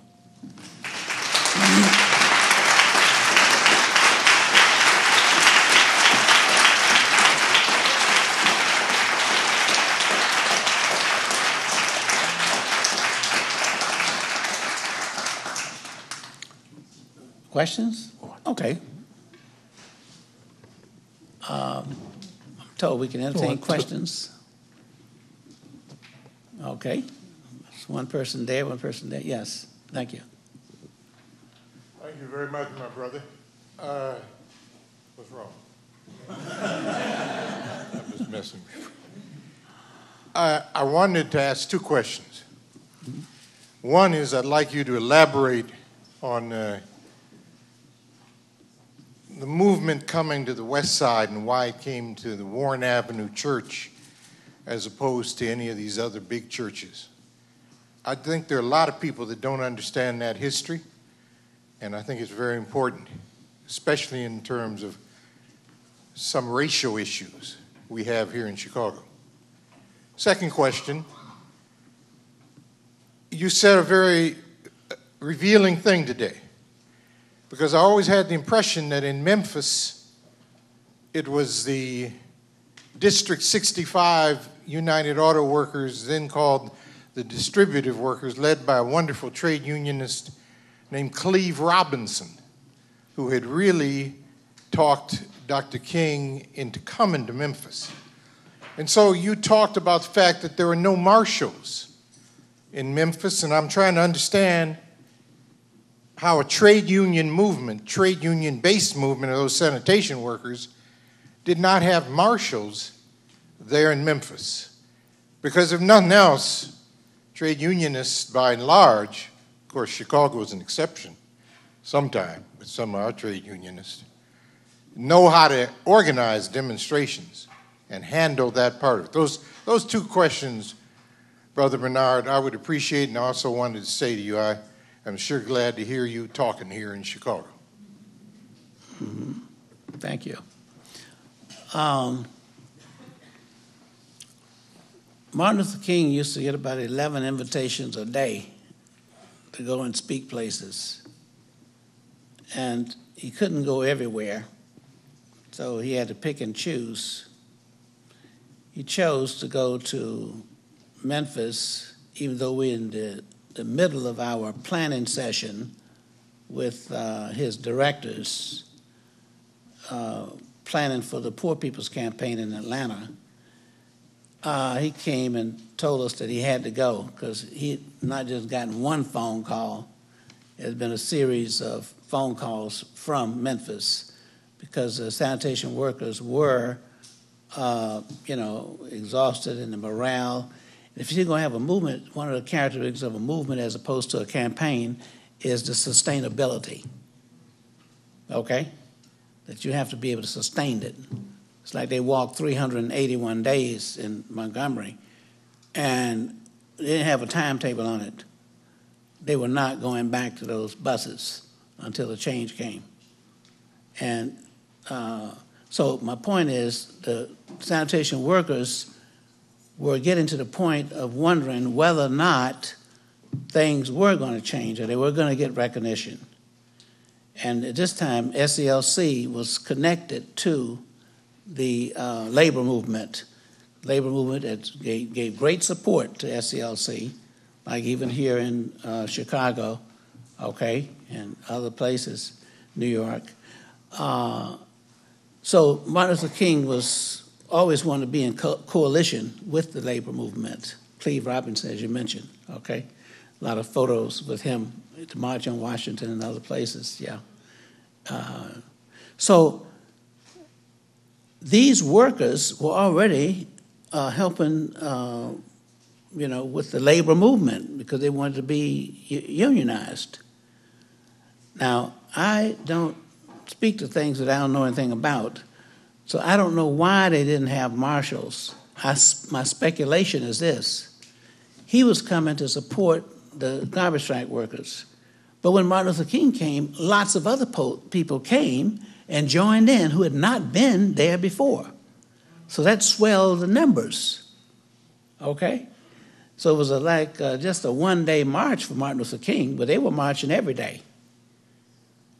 Questions? Okay. I'm told we can entertain questions. Okay. There's one person there, one person there. Yes, thank you. Thank you very much, my brother. What's wrong? I'm just messing with you. I wanted to ask two questions. One is I'd like you to elaborate on the movement coming to the west side and why it came to the Warren Avenue Church as opposed to any of these other big churches. I think there are a lot of people that don't understand that history, and I think it's very important, especially in terms of some racial issues we have here in Chicago. Second question, you said a very revealing thing today, because I always had the impression that in Memphis, it was the District 65 United Auto Workers, then called the Distributive Workers, led by a wonderful trade unionist named Cleve Robinson, who had really talked Dr. King into coming to Memphis. And so you talked about the fact that there were no marshals in Memphis, and I'm trying to understand how a trade union movement, trade union-based movement of those sanitation workers did not have marshals there in Memphis. Because if nothing else, trade unionists by and large, of course Chicago is an exception sometime with some of our trade unionists, know how to organize demonstrations and handle that part of it. Those two questions, Brother Bernard, I would appreciate, and I also wanted to say to you, I'm sure glad to hear you talking here in Chicago. Mm-hmm. Thank you. Martin Luther King used to get about 11 invitations a day to go and speak places. And he couldn't go everywhere, so he had to pick and choose. He chose to go to Memphis, even though we're in the middle of our planning session with his directors. planning for the Poor People's Campaign in Atlanta, he came and told us that he had to go because he had not just gotten one phone call. There's been a series of phone calls from Memphis because the sanitation workers were, exhausted in the morale. If you're going to have a movement, one of the characteristics of a movement as opposed to a campaign is the sustainability, okay? That you have to be able to sustain it. It's like they walked 381 days in Montgomery, and they didn't have a timetable on it. They were not going back to those buses until the change came. And so my point is the sanitation workers were getting to the point of wondering whether or not things were going to change or they were going to get recognition. And at this time, SCLC was connected to the labor movement. Labor movement that gave great support to SCLC, like even here in Chicago, okay, and other places, New York. So Martin Luther King was always wanted to be in coalition with the labor movement. Cleve Robinson, as you mentioned, okay? A lot of photos with him at the March on Washington and other places, yeah. So these workers were already helping, with the labor movement because they wanted to be unionized. Now, I don't speak to things that I don't know anything about, so I don't know why they didn't have marshals. My speculation is this. He was coming to support the garbage strike workers. But when Martin Luther King came, lots of other people came and joined in who had not been there before. So that swelled the numbers, okay? So it was just a one-day march for Martin Luther King, but they were marching every day.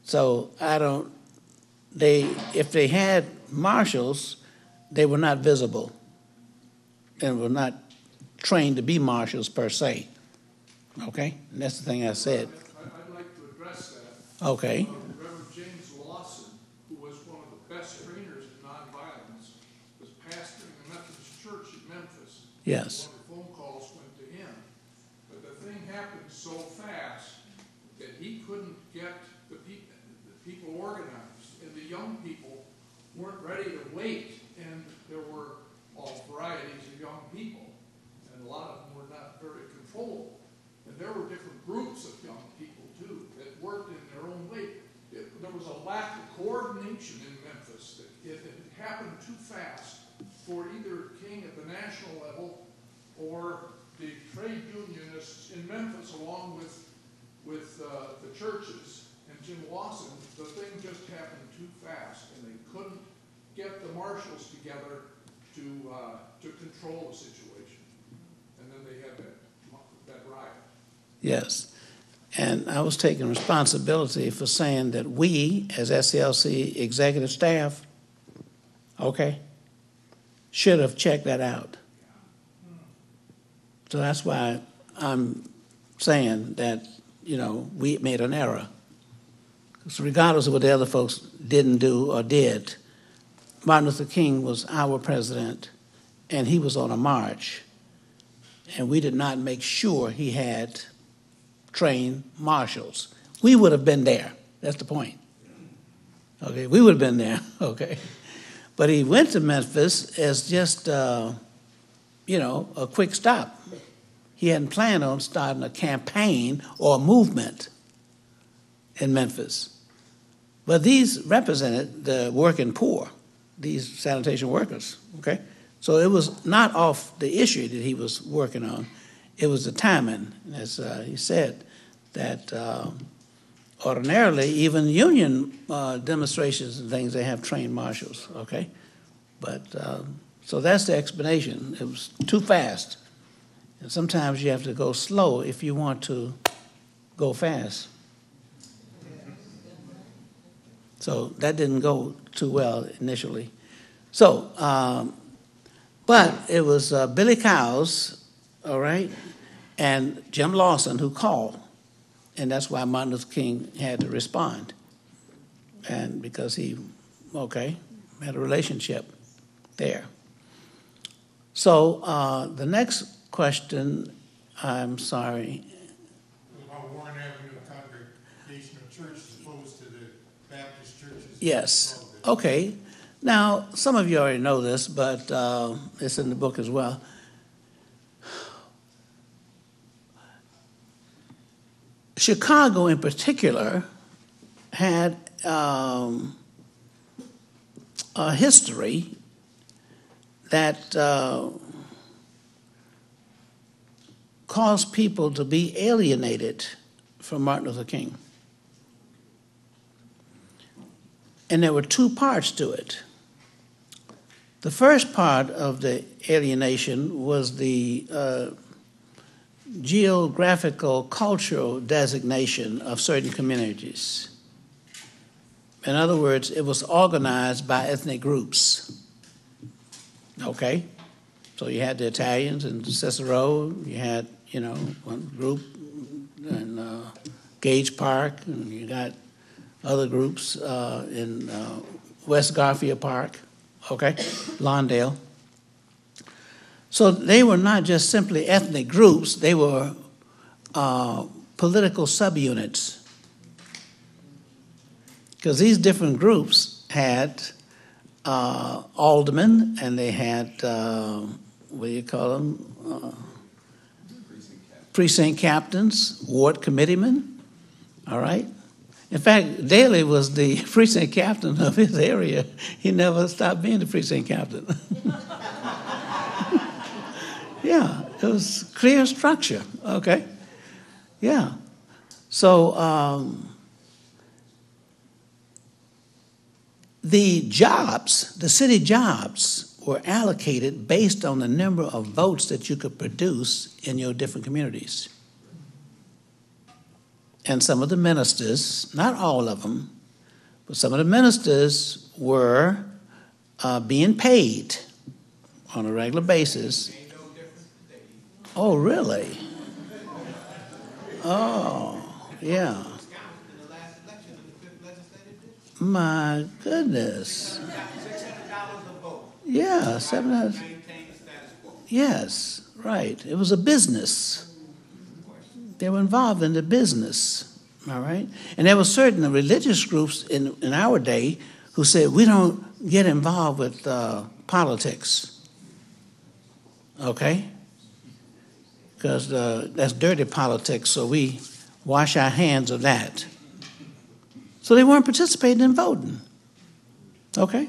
So if they had marshals, they were not visible and were not trained to be marshals per se, okay? And that's the thing I said. I'd like to address that. Okay. Reverend James Lawson, who was one of the best trainers in nonviolence, was pastoring the Methodist Church in Memphis. Yes. One of the phone calls went to him. But the thing happened so fast that he couldn't get the people organized. And the young people weren't ready to wait. And there were all varieties of young people. And a lot of them were not very controllable. And there were different groups of young people, too, that worked in their own way. There was a lack of coordination in Memphis. It happened too fast for either King at the national level or the trade unionists in Memphis, along with the churches and Jim Lawson. The thing just happened too fast, and they couldn't get the marshals together to control the situation. And then they had that riot. Yes. And I was taking responsibility for saying that we, as SCLC executive staff, okay, should have checked that out. So that's why I'm saying that, we made an error. Because regardless of what the other folks didn't do or did, Martin Luther King was our president, and he was on a march. And we did not make sure he had trained marshals. We would have been there. That's the point. Okay, we would have been there, okay. But he went to Memphis as just, a quick stop. He hadn't planned on starting a campaign or a movement in Memphis. But these represented the working poor, these sanitation workers, okay? So it was not off the issue that he was working on. It was the timing, as he said, that ordinarily even union demonstrations and things, they have trained marshals, okay? But, so that's the explanation. It was too fast. And sometimes you have to go slow if you want to go fast. So that didn't go too well initially. So, but it was Billy Cowes, all right, and Jim Lawson who called. And that's why Martin Luther King had to respond. And because he okay? Had a relationship there. So the next question, I'm sorry. About Warren Avenue Congregational Church as opposed to the Baptist churches. Yes, okay. Now, some of you already know this, but it's in the book as well. Chicago in particular had a history that caused people to be alienated from Martin Luther King. And there were two parts to it. The first part of the alienation was the geographical, cultural designation of certain communities. In other words, it was organized by ethnic groups. Okay? So you had the Italians in Cicero, you had, one group in Gage Park, and you got other groups in West Garfield Park, okay, Lawndale. So they were not just simply ethnic groups, they were political subunits. Because these different groups had aldermen, and they had, what do you call them? Precinct captains, ward committeemen, all right? In fact, Daley was the precinct captain of his area. He never stopped being the precinct captain. Yeah, it was clear structure, okay? Yeah. So the jobs, the city jobs, were allocated based on the number of votes that you could produce in your different communities. And some of the ministers, not all of them, but some of the ministers were being paid on a regular basis. Oh, really? Oh, yeah. My goodness. Yeah, $700. Yes, right. It was a business. They were involved in the business, all right? And there were certain religious groups in our day who said, we don't get involved with politics, okay? Because that's dirty politics, so we wash our hands of that. So they weren't participating in voting, okay?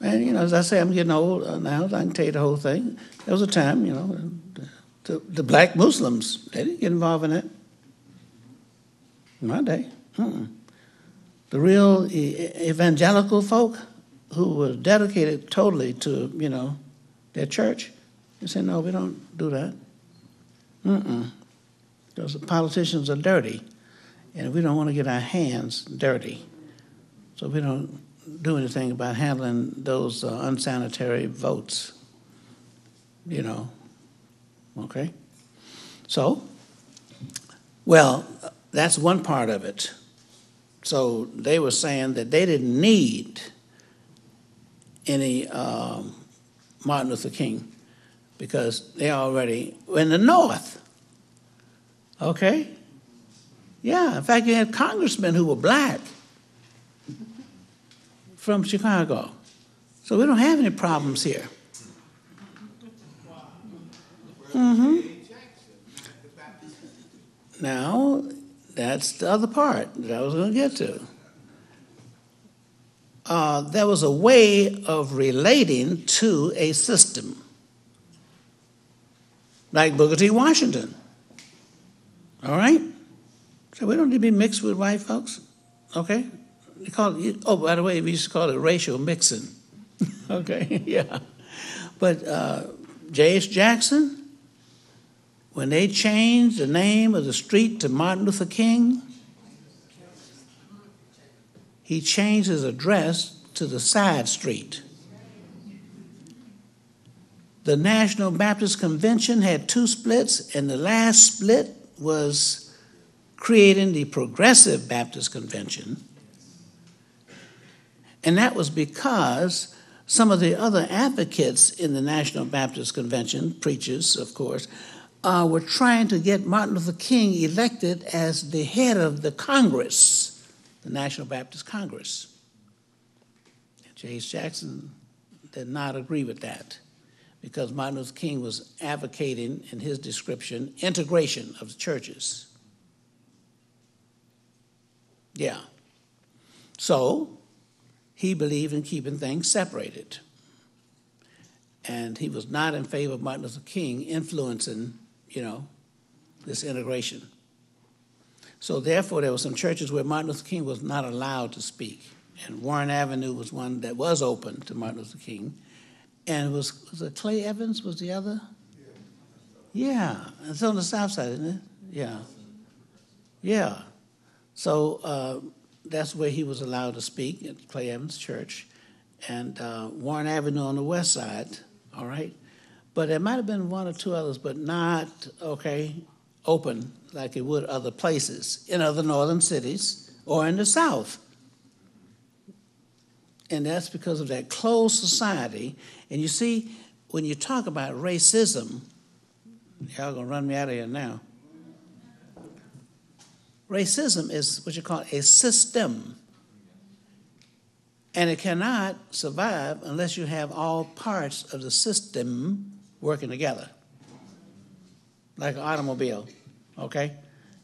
And, as I say, I'm getting old now, I can tell you the whole thing. There was a time, the black Muslims, they didn't get involved in that. In my day. The real evangelical folk who were dedicated totally to, their church, they said, no, we don't do that. Because the politicians are dirty, and we don't want to get our hands dirty. So we don't do anything about handling those unsanitary votes, okay? So, well, that's one part of it. So they were saying that they didn't need any Martin Luther King because they already were in the North, okay? Yeah, in fact, you had congressmen who were black from Chicago. So we don't have any problems here. Now, that's the other part that I was going to get to. There was a way of relating to a system, like Booker T. Washington. All right? So we don't need to be mixed with white folks, okay? They call it, oh, by the way, we used to call it racial mixing. Okay, yeah. But J.H. Jackson, when they changed the name of the street to Martin Luther King, he changed his address to the side street. The National Baptist Convention had two splits, and the last split was creating the Progressive Baptist Convention. And that was because some of the other advocates in the National Baptist Convention, preachers, of course, were trying to get Martin Luther King elected as the head of the Congress, the National Baptist Congress. J.H. Jackson did not agree with that because Martin Luther King was advocating, in his description, integration of the churches. Yeah. So he believed in keeping things separated. And he was not in favor of Martin Luther King influencing, this integration. So therefore, there were some churches where Martin Luther King was not allowed to speak. And Warren Avenue was one that was open to Martin Luther King. And was it Clay Evans was the other? Yeah, it's on the south side, isn't it? Yeah. Yeah. So that's where he was allowed to speak, at Clay Evans Church. And Warren Avenue on the west side, all right? But there might have been one or two others, but not, open like it would other places, in other northern cities or in the south. And that's because of that closed society. And you see, when you talk about racism, y'all gonna run me out of here now. Racism is what you call a system. And it cannot survive unless you have all parts of the system working together. Like an automobile, okay?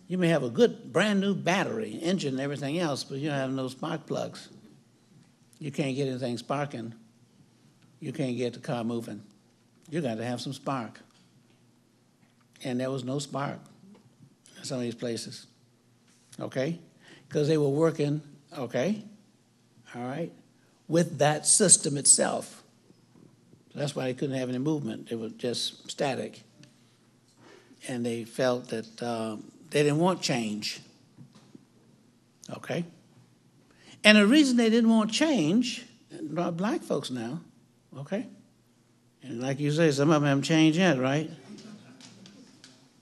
You may have a good brand new battery, engine, and everything else, but you don't have no spark plugs. You can't get anything sparking. You can't get the car moving. You got to have some spark. And there was no spark in some of these places, okay? Because they were working, okay, all right, with that system itself. So that's why they couldn't have any movement. They were just static. And they felt that they didn't want change, okay? And the reason they didn't want change, black folks now, okay? And like you say, some of them haven't changed yet, right?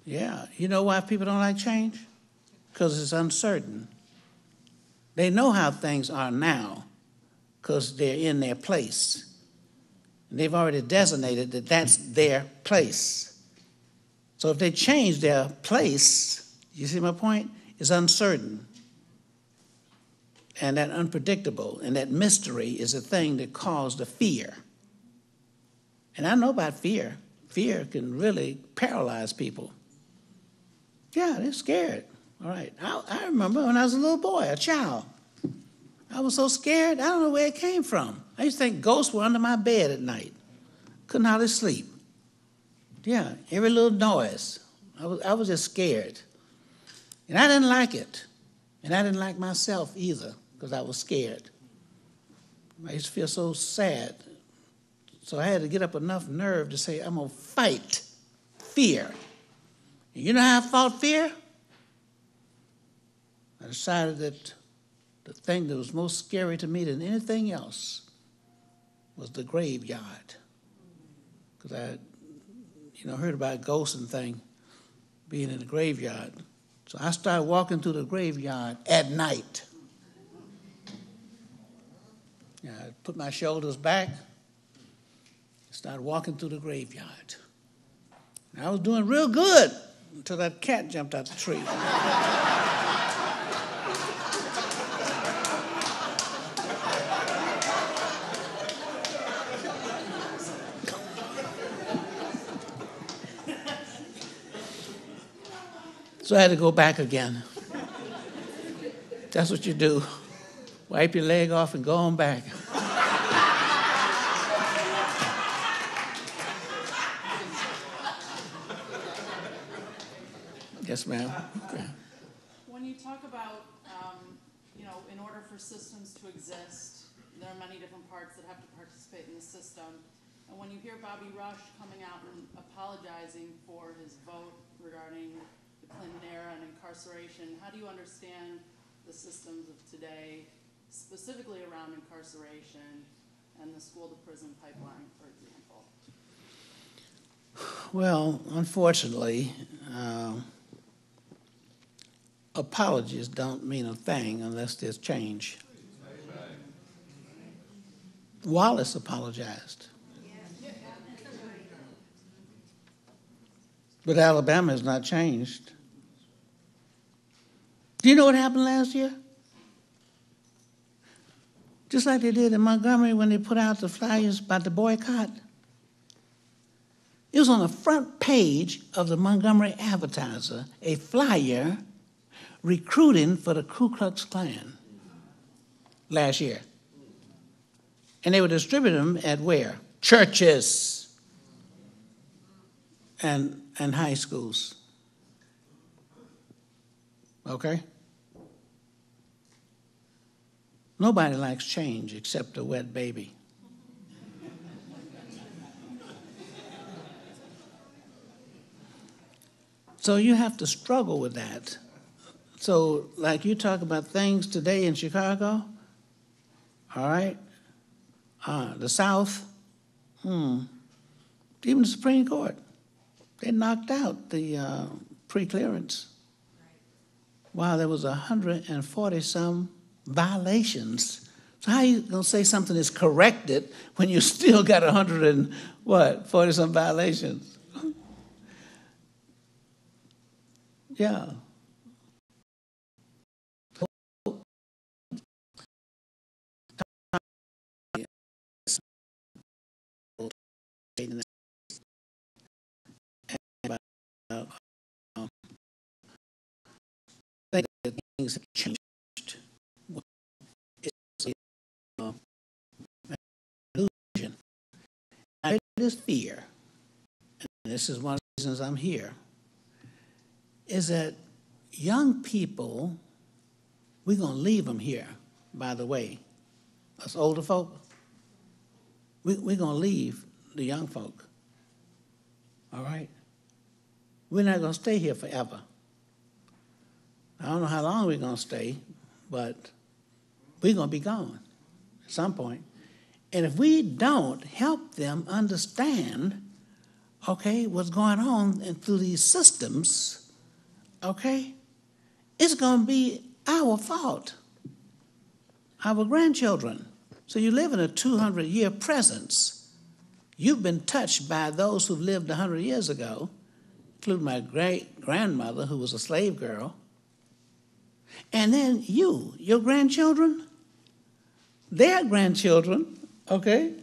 Yeah. You know why people don't like change? Because it's uncertain. They know how things are now because they're in their place. And they've already designated that that's their place. So if they change their place, you see my point? It's uncertain. And that unpredictable and that mystery is a thing that caused the fear. And I know about fear. Fear can really paralyze people. Yeah, they're scared. All right. I remember when I was a little boy, a child. I was so scared, I don't know where it came from. I used to think ghosts were under my bed at night. Couldn't hardly sleep. Yeah, every little noise. I was just scared. And I didn't like it. And I didn't like myself either, because I was scared. I used to feel so sad. So I had to get up enough nerve to say, I'm going to fight fear. And you know how I fought fear? I decided that the thing that was most scary to me than anything else was the graveyard. Because I heard about ghosts and things being in the graveyard. So I started walking through the graveyard at night. I put my shoulders back, started walking through the graveyard. And I was doing real good until that cat jumped out the tree. So I had to go back again. That's what you do. Wipe your leg off and go on back. Yes, ma'am. Okay. When you talk about, in order for systems to exist, there are many different parts that have to participate in the system. And when you hear Bobby Rush coming out and apologizing for his vote regarding the Clinton era and incarceration, how do you understand the systems of today, specifically around incarceration and the school-to-prison pipeline, for example? Well, unfortunately, apologies don't mean a thing unless there's change. Wallace apologized. But Alabama has not changed. Do you know what happened last year? Just like they did in Montgomery when they put out the flyers about the boycott. It was on the front page of the Montgomery Advertiser, a flyer recruiting for the Ku Klux Klan last year. And they would distribute them at where? Churches and high schools. Okay? Nobody likes change except a wet baby. So you have to struggle with that. So like you talk about things today in Chicago, all right? The South, even the Supreme Court, they knocked out the pre-clearance. Wow, there was 140-some violations. So how are you going to say something is corrected when you still got 40-some violations? Yeah. Things have changed. It's illusion. It is fear, and this is one of the reasons I'm here, is that young people, we're going to leave them here, by the way. Us older folk, we're going to leave the young folk, all right? We're not going to stay here forever. I don't know how long we're going to stay, but we're going to be gone at some point. And if we don't help them understand, okay, what's going on through these systems, okay, it's going to be our fault, our grandchildren. So you live in a 200-year presence. You've been touched by those who've lived 100 years ago, including my great-grandmother, who was a slave girl. And then your grandchildren, their grandchildren, okay,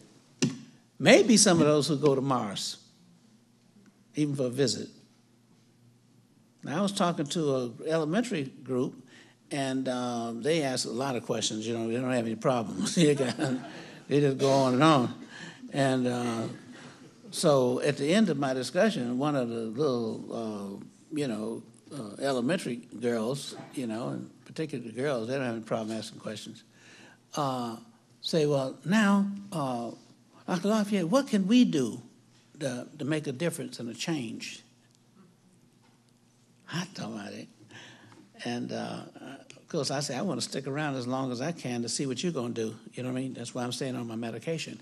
maybe some of those who go to Mars, even for a visit. Now, I was talking to an elementary group, and they asked a lot of questions. You know, they don't have any problems. They just go on and on. And so at the end of my discussion, one of the little, elementary girls, and particularly the girls, they don't have any problem asking questions, say, well, now, Dr. Lafayette, what can we do to make a difference and a change? I thought about it. And, of course, I say, I want to stick around as long as I can to see what you're going to do. You know what I mean? That's why I'm staying on my medication.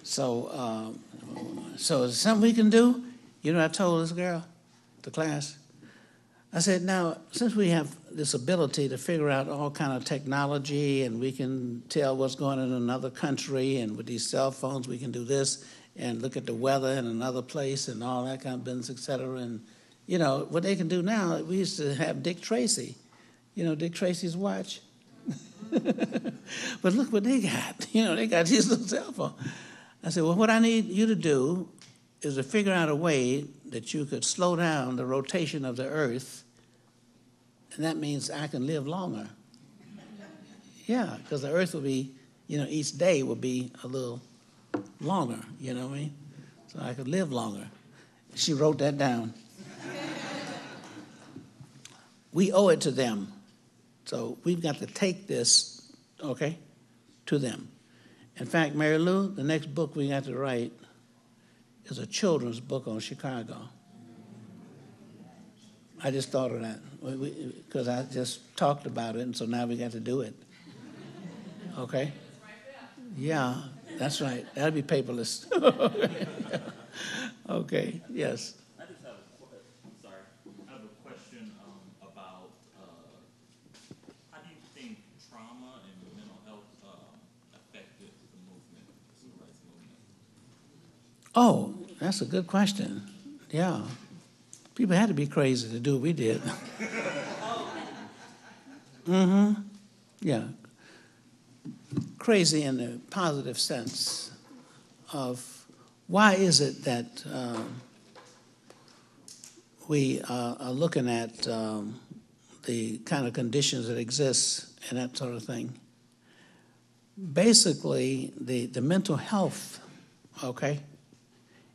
So is there something we can do? You know, I told this girl, the class, I said, now, since we have this ability to figure out all kind of technology and we can tell what's going on in another country, and with these cell phones we can do this and look at the weather in another place and all that kind of business, et cetera. And, what they can do now, we used to have Dick Tracy, Dick Tracy's watch. But look what they got. They got these little cell phones. I said, well, what I need you to do is to figure out a way that you could slow down the rotation of the earth, and that means I can live longer. Yeah, because the earth will be, each day will be a little longer, you know what I mean? So I could live longer. She wrote that down. We owe it to them. So we've got to take this, okay, to them. In fact, Mary Lou, the next book we got to write is a children's book on Chicago. I just thought of that because I just talked about it, and so now we got to do it. Okay? Yeah, that's right. That'll be paperless. Okay, yes. I just have a question about how do you Oh, that's a good question. Yeah. People had to be crazy to do what we did. Mm-hmm. Yeah. Crazy in the positive sense of why is it that we are looking at the kind of conditions that exist and that sort of thing. Basically, the mental health, okay,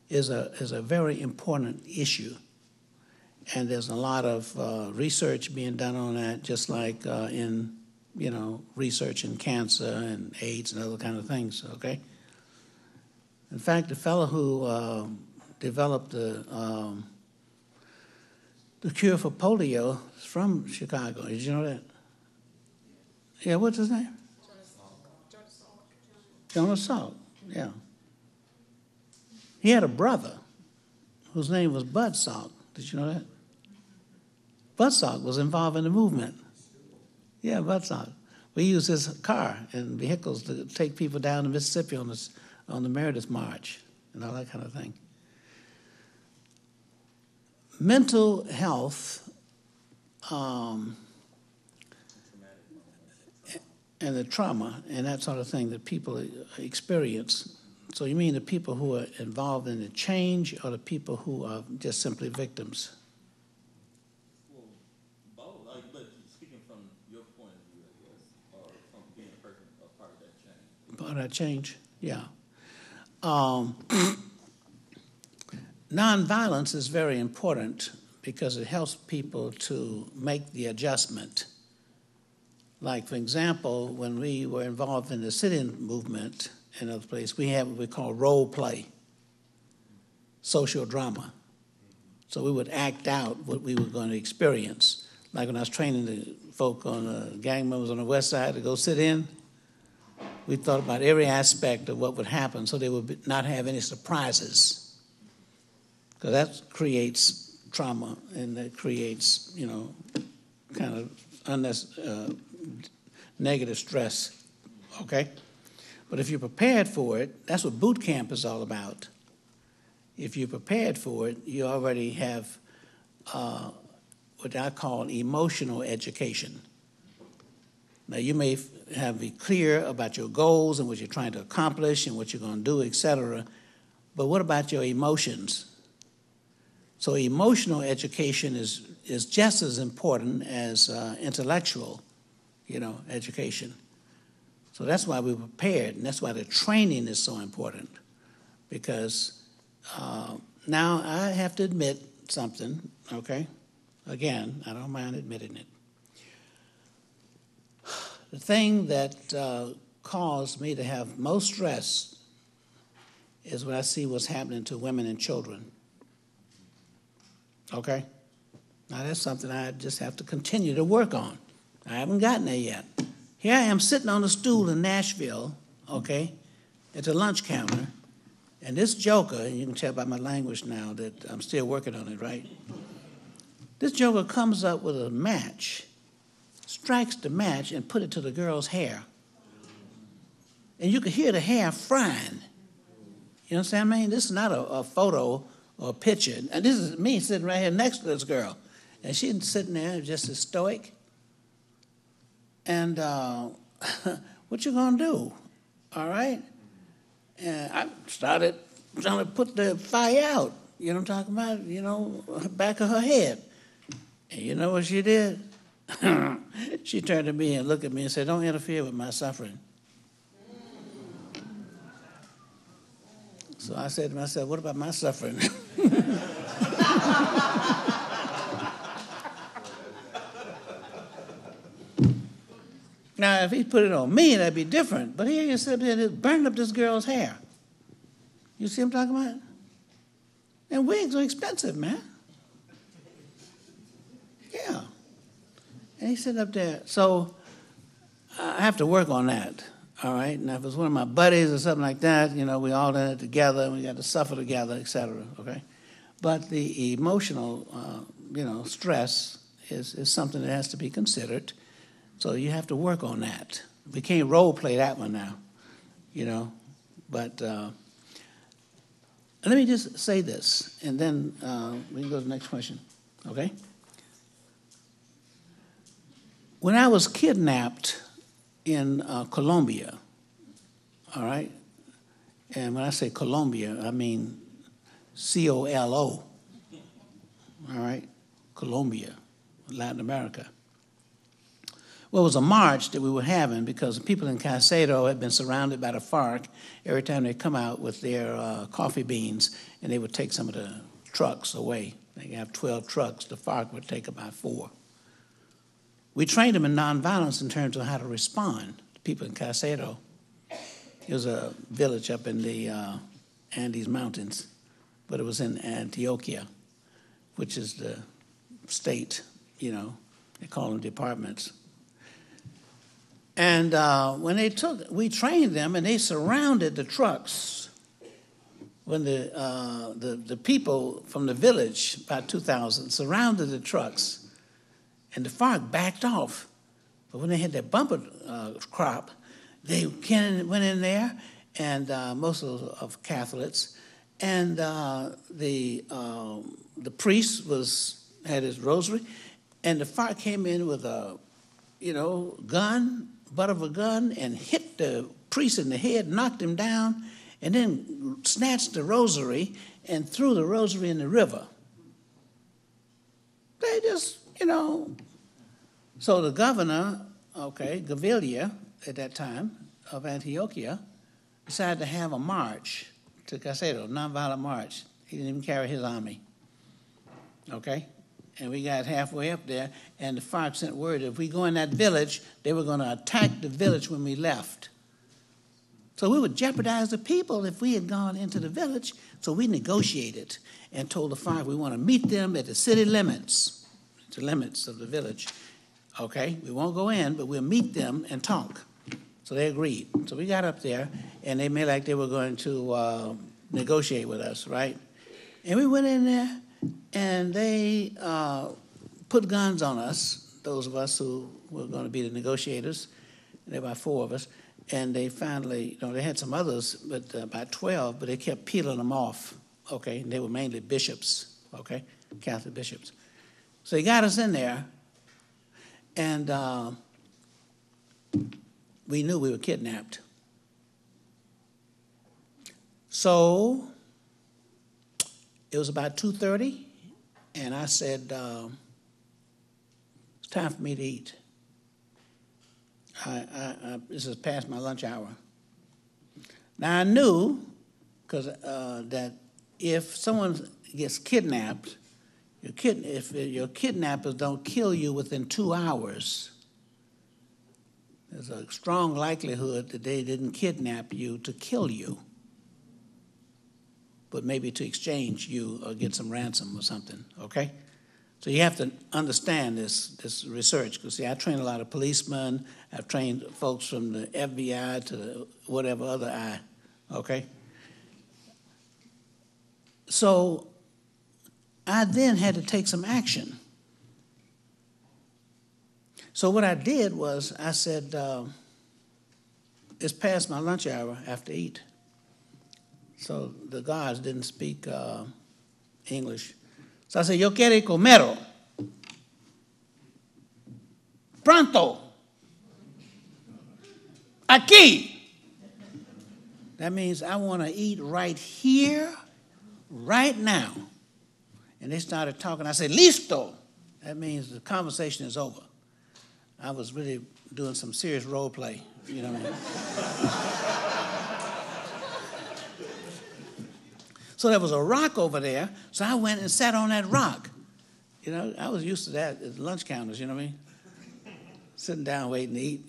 is a very important issue. And there's a lot of research being done on that, just like in, research in cancer and AIDS and other kind of things, okay? In fact, the fellow who developed the cure for polio is from Chicago. Did you know that? Yeah, what's his name? Jonas Salk, yeah. He had a brother whose name was Bud Salk. Did you know that? Bud Salk was involved in the movement. Yeah, Bud Salk. We used his car and vehicles to take people down to Mississippi on the Meredith March and all that kind of thing. Mental health and the trauma and that sort of thing that people experience. So you mean the people who are involved in the change or the people who are just simply victims? Well, both. But speaking from your point of view, I guess, or from being a person, a part of that change. Part of that change, yeah. Nonviolence is very important because it helps people to make the adjustment. Like, for example, when we were involved in the sit-in movement in other places, we had what we call role play, social drama. So we would act out what we were going to experience. Like when I was training the folk on gang members on the west side to go sit in, we thought about every aspect of what would happen so they would not have any surprises. Because that creates trauma and that creates, kind of negative stress, okay? But if you're prepared for it, that's what boot camp is all about. If you're prepared for it, you already have what I call emotional education. Now, you may be clear about your goals and what you're trying to accomplish and what you're going to do, etc. But what about your emotions? So emotional education is just as important as intellectual, education. So that's why we're prepared, and that's why the training is so important. Because now I have to admit something, okay? Again, I don't mind admitting it. The thing that caused me to have most stress is when I see what's happening to women and children. Okay? Now that's something I just have to continue to work on. I haven't gotten there yet. Here I am sitting on a stool in Nashville, okay, at the lunch counter, and this joker, and you can tell by my language now that I'm still working on it, right? This joker comes up with a match, strikes the match, and put it to the girl's hair. And you could hear the hair frying. You understand what I mean? This is not a photo or a picture. And this is me sitting right here next to this girl. And she's sitting there just as stoic. And what you gonna do? All right? And I started trying to put the fire out. You know what I'm talking about? Back of her head. And you know what she did? She turned to me and looked at me and said, "Don't interfere with my suffering." So I said to myself, what about my suffering? Now, if he put it on me, that'd be different. But here you sit there and burned up this girl's hair. You see what I'm talking about? And wigs are expensive, man. Yeah. And he's sitting up there. So I have to work on that, all right? Now, if it's one of my buddies or something like that, we all in it together, and we got to suffer together, et cetera, okay? But the emotional, stress is something that has to be considered. So you have to work on that. We can't role play that one now, But let me just say this, and then we can go to the next question, okay? When I was kidnapped in Colombia, all right, and when I say Colombia, I mean C-O-L-O, all right, Colombia, Latin America. Well, it was a march that we were having because the people in Caicedo had been surrounded by the FARC every time they come out with their coffee beans, and they would take some of the trucks away. They have 12 trucks. The FARC would take about 4. We trained them in nonviolence in terms of how to respond to people in Caicedo. It was a village up in the Andes Mountains, but it was in Antioquia, which is the state, you know, they call them departments. And when we trained them, and they surrounded the trucks. When the people from the village, about 2,000, surrounded the trucks, and the FARC backed off. But when they had their bumper crop, they went in there, and most of Catholics, and the priest had his rosary, and the FARC came in with a, gun, butt of a gun, and hit the priest in the head, knocked him down, and then snatched the rosary and threw the rosary in the river. They just, So the governor, Gavilia, at that time, of Antioquia, decided to have a march to Caicedo, a nonviolent march. He didn't even carry his army. Okay? And we got halfway up there, and the FARC sent word that if we go in that village, they were going to attack the village when we left. So we would jeopardize the people if we had gone into the village. So we negotiated and told the FARC we want to meet them at the city limits, the limits of the village. Okay, we won't go in, but we'll meet them and talk. So they agreed. So we got up there, and they made like they were going to negotiate with us, right? And we went in there, and they put guns on us, those of us who were going to be the negotiators. There were about 4 of us. And they finally, they had some others, but about 12, but they kept peeling them off, okay? And they were mainly bishops, okay? Catholic bishops. So they got us in there, and we knew we were kidnapped. So it was about 2:30, and I said, it's time for me to eat. This is past my lunch hour. Now I knew, because that if someone gets kidnapped, if your kidnappers don't kill you within 2 hours, there's a strong likelihood that they didn't kidnap you to kill you, but maybe to exchange you or get some ransom or something, okay? So you have to understand this research, because, see, I train a lot of policemen. I've trained folks from the FBI to whatever other I, okay? So I then had to take some action. So what I did was I said, it's past my lunch hour, I have to eat. So the guards didn't speak English. So I said, yo quiero comer. Pronto. Aquí. That means I want to eat right here, right now. And they started talking. I said, listo. That means the conversation is over. I was really doing some serious role play, you know what I mean? So there was a rock over there, so I went and sat on that rock. I was used to that at lunch counters, you know what I mean? Sitting down waiting to eat,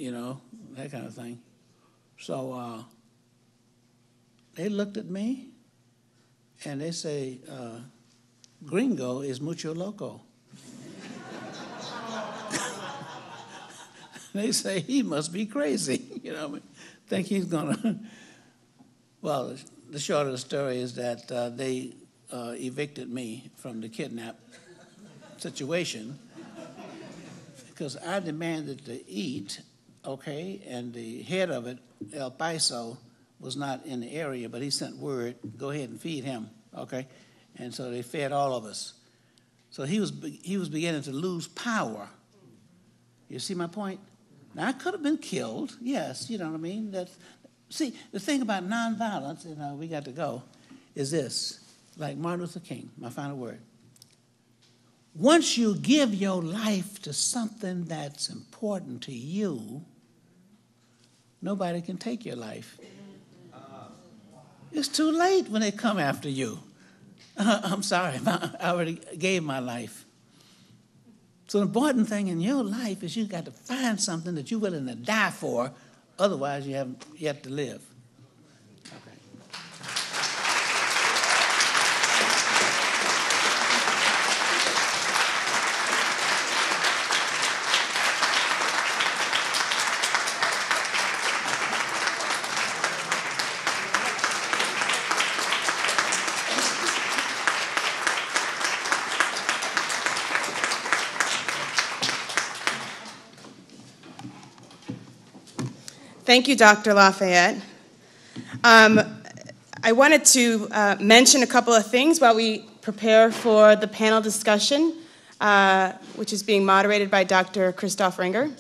that kind of thing. So they looked at me, and they say, gringo is mucho loco. They say, he must be crazy, think he's gonna. Well, the short of the story is that they evicted me from the kidnap situation because I demanded to eat, okay, and the head of it, El Paiso, was not in the area, but he sent word, go ahead and feed him, okay? And so they fed all of us. So he was beginning to lose power. You see my point? Now, I could have been killed, yes, you know what I mean? See, the thing about nonviolence, we got to go, is this, like Martin Luther King, my final word. Once you give your life to something that's important to you, nobody can take your life. It's too late when they come after you. I'm sorry, I already gave my life. So the important thing in your life is you got to find something that you're willing to die for, otherwise you have yet to live. Thank you, Dr. Lafayette. I wanted to mention a couple of things while we prepare for the panel discussion, which is being moderated by Dr. Christoph Ringer.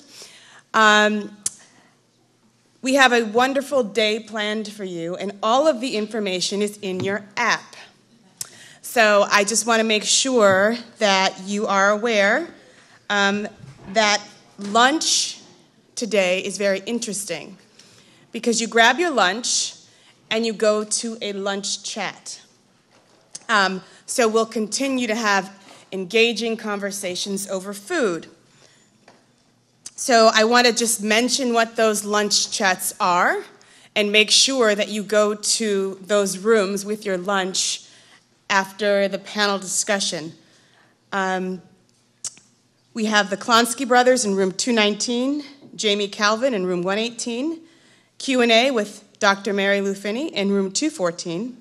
We have a wonderful day planned for you, and all of the information is in your app. So I just want to make sure that you are aware that lunch today is very interesting because you grab your lunch and you go to a lunch chat. So we'll continue to have engaging conversations over food. So I want to just mention what those lunch chats are and make sure that you go to those rooms with your lunch after the panel discussion. We have the Klonsky brothers in room 219, Jamie Calvin in room 118, Q&A with Dr. Mary Lou Finney in room 214,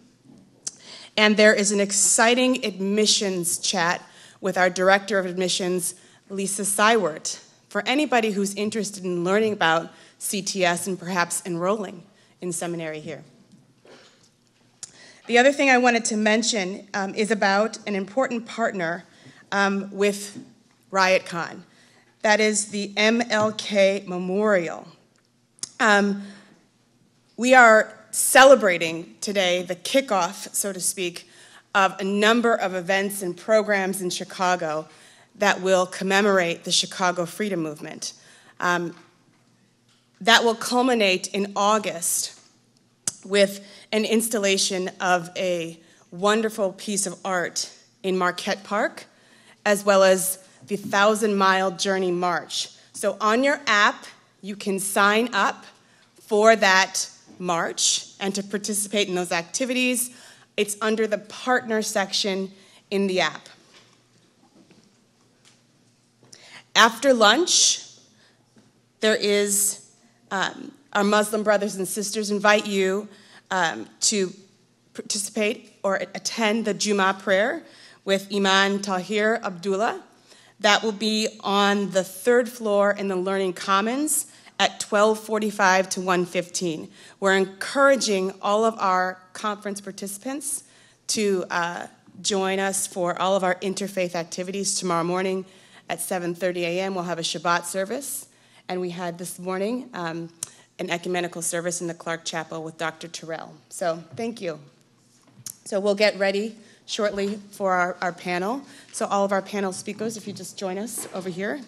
and there is an exciting admissions chat with our Director of Admissions, Lisa Seiwert, for anybody who's interested in learning about CTS and perhaps enrolling in seminary here. The other thing I wanted to mention is about an important partner with RiotCon. That is the MLK Memorial. We are celebrating today the kickoff, so to speak, of a number of events and programs in Chicago that will commemorate the Chicago Freedom Movement. That will culminate in August with an installation of a wonderful piece of art in Marquette Park, as well as the 1,000-mile Journey March. So on your app, you can sign up for that march and to participate in those activities. It's under the partner section in the app. After lunch, there is, our Muslim brothers and sisters invite you to participate or attend the Jummah prayer with Imam Tahir Abdullah. That will be on the 3rd floor in the Learning Commons at 12:45 to 1:15. We're encouraging all of our conference participants to join us for all of our interfaith activities tomorrow morning at 7:30 a.m. We'll have a Shabbat service, and we had this morning an ecumenical service in the Clark Chapel with Dr. Terrell. So thank you. So we'll get ready shortly for our panel. So all of our panel speakers, if you just join us over here.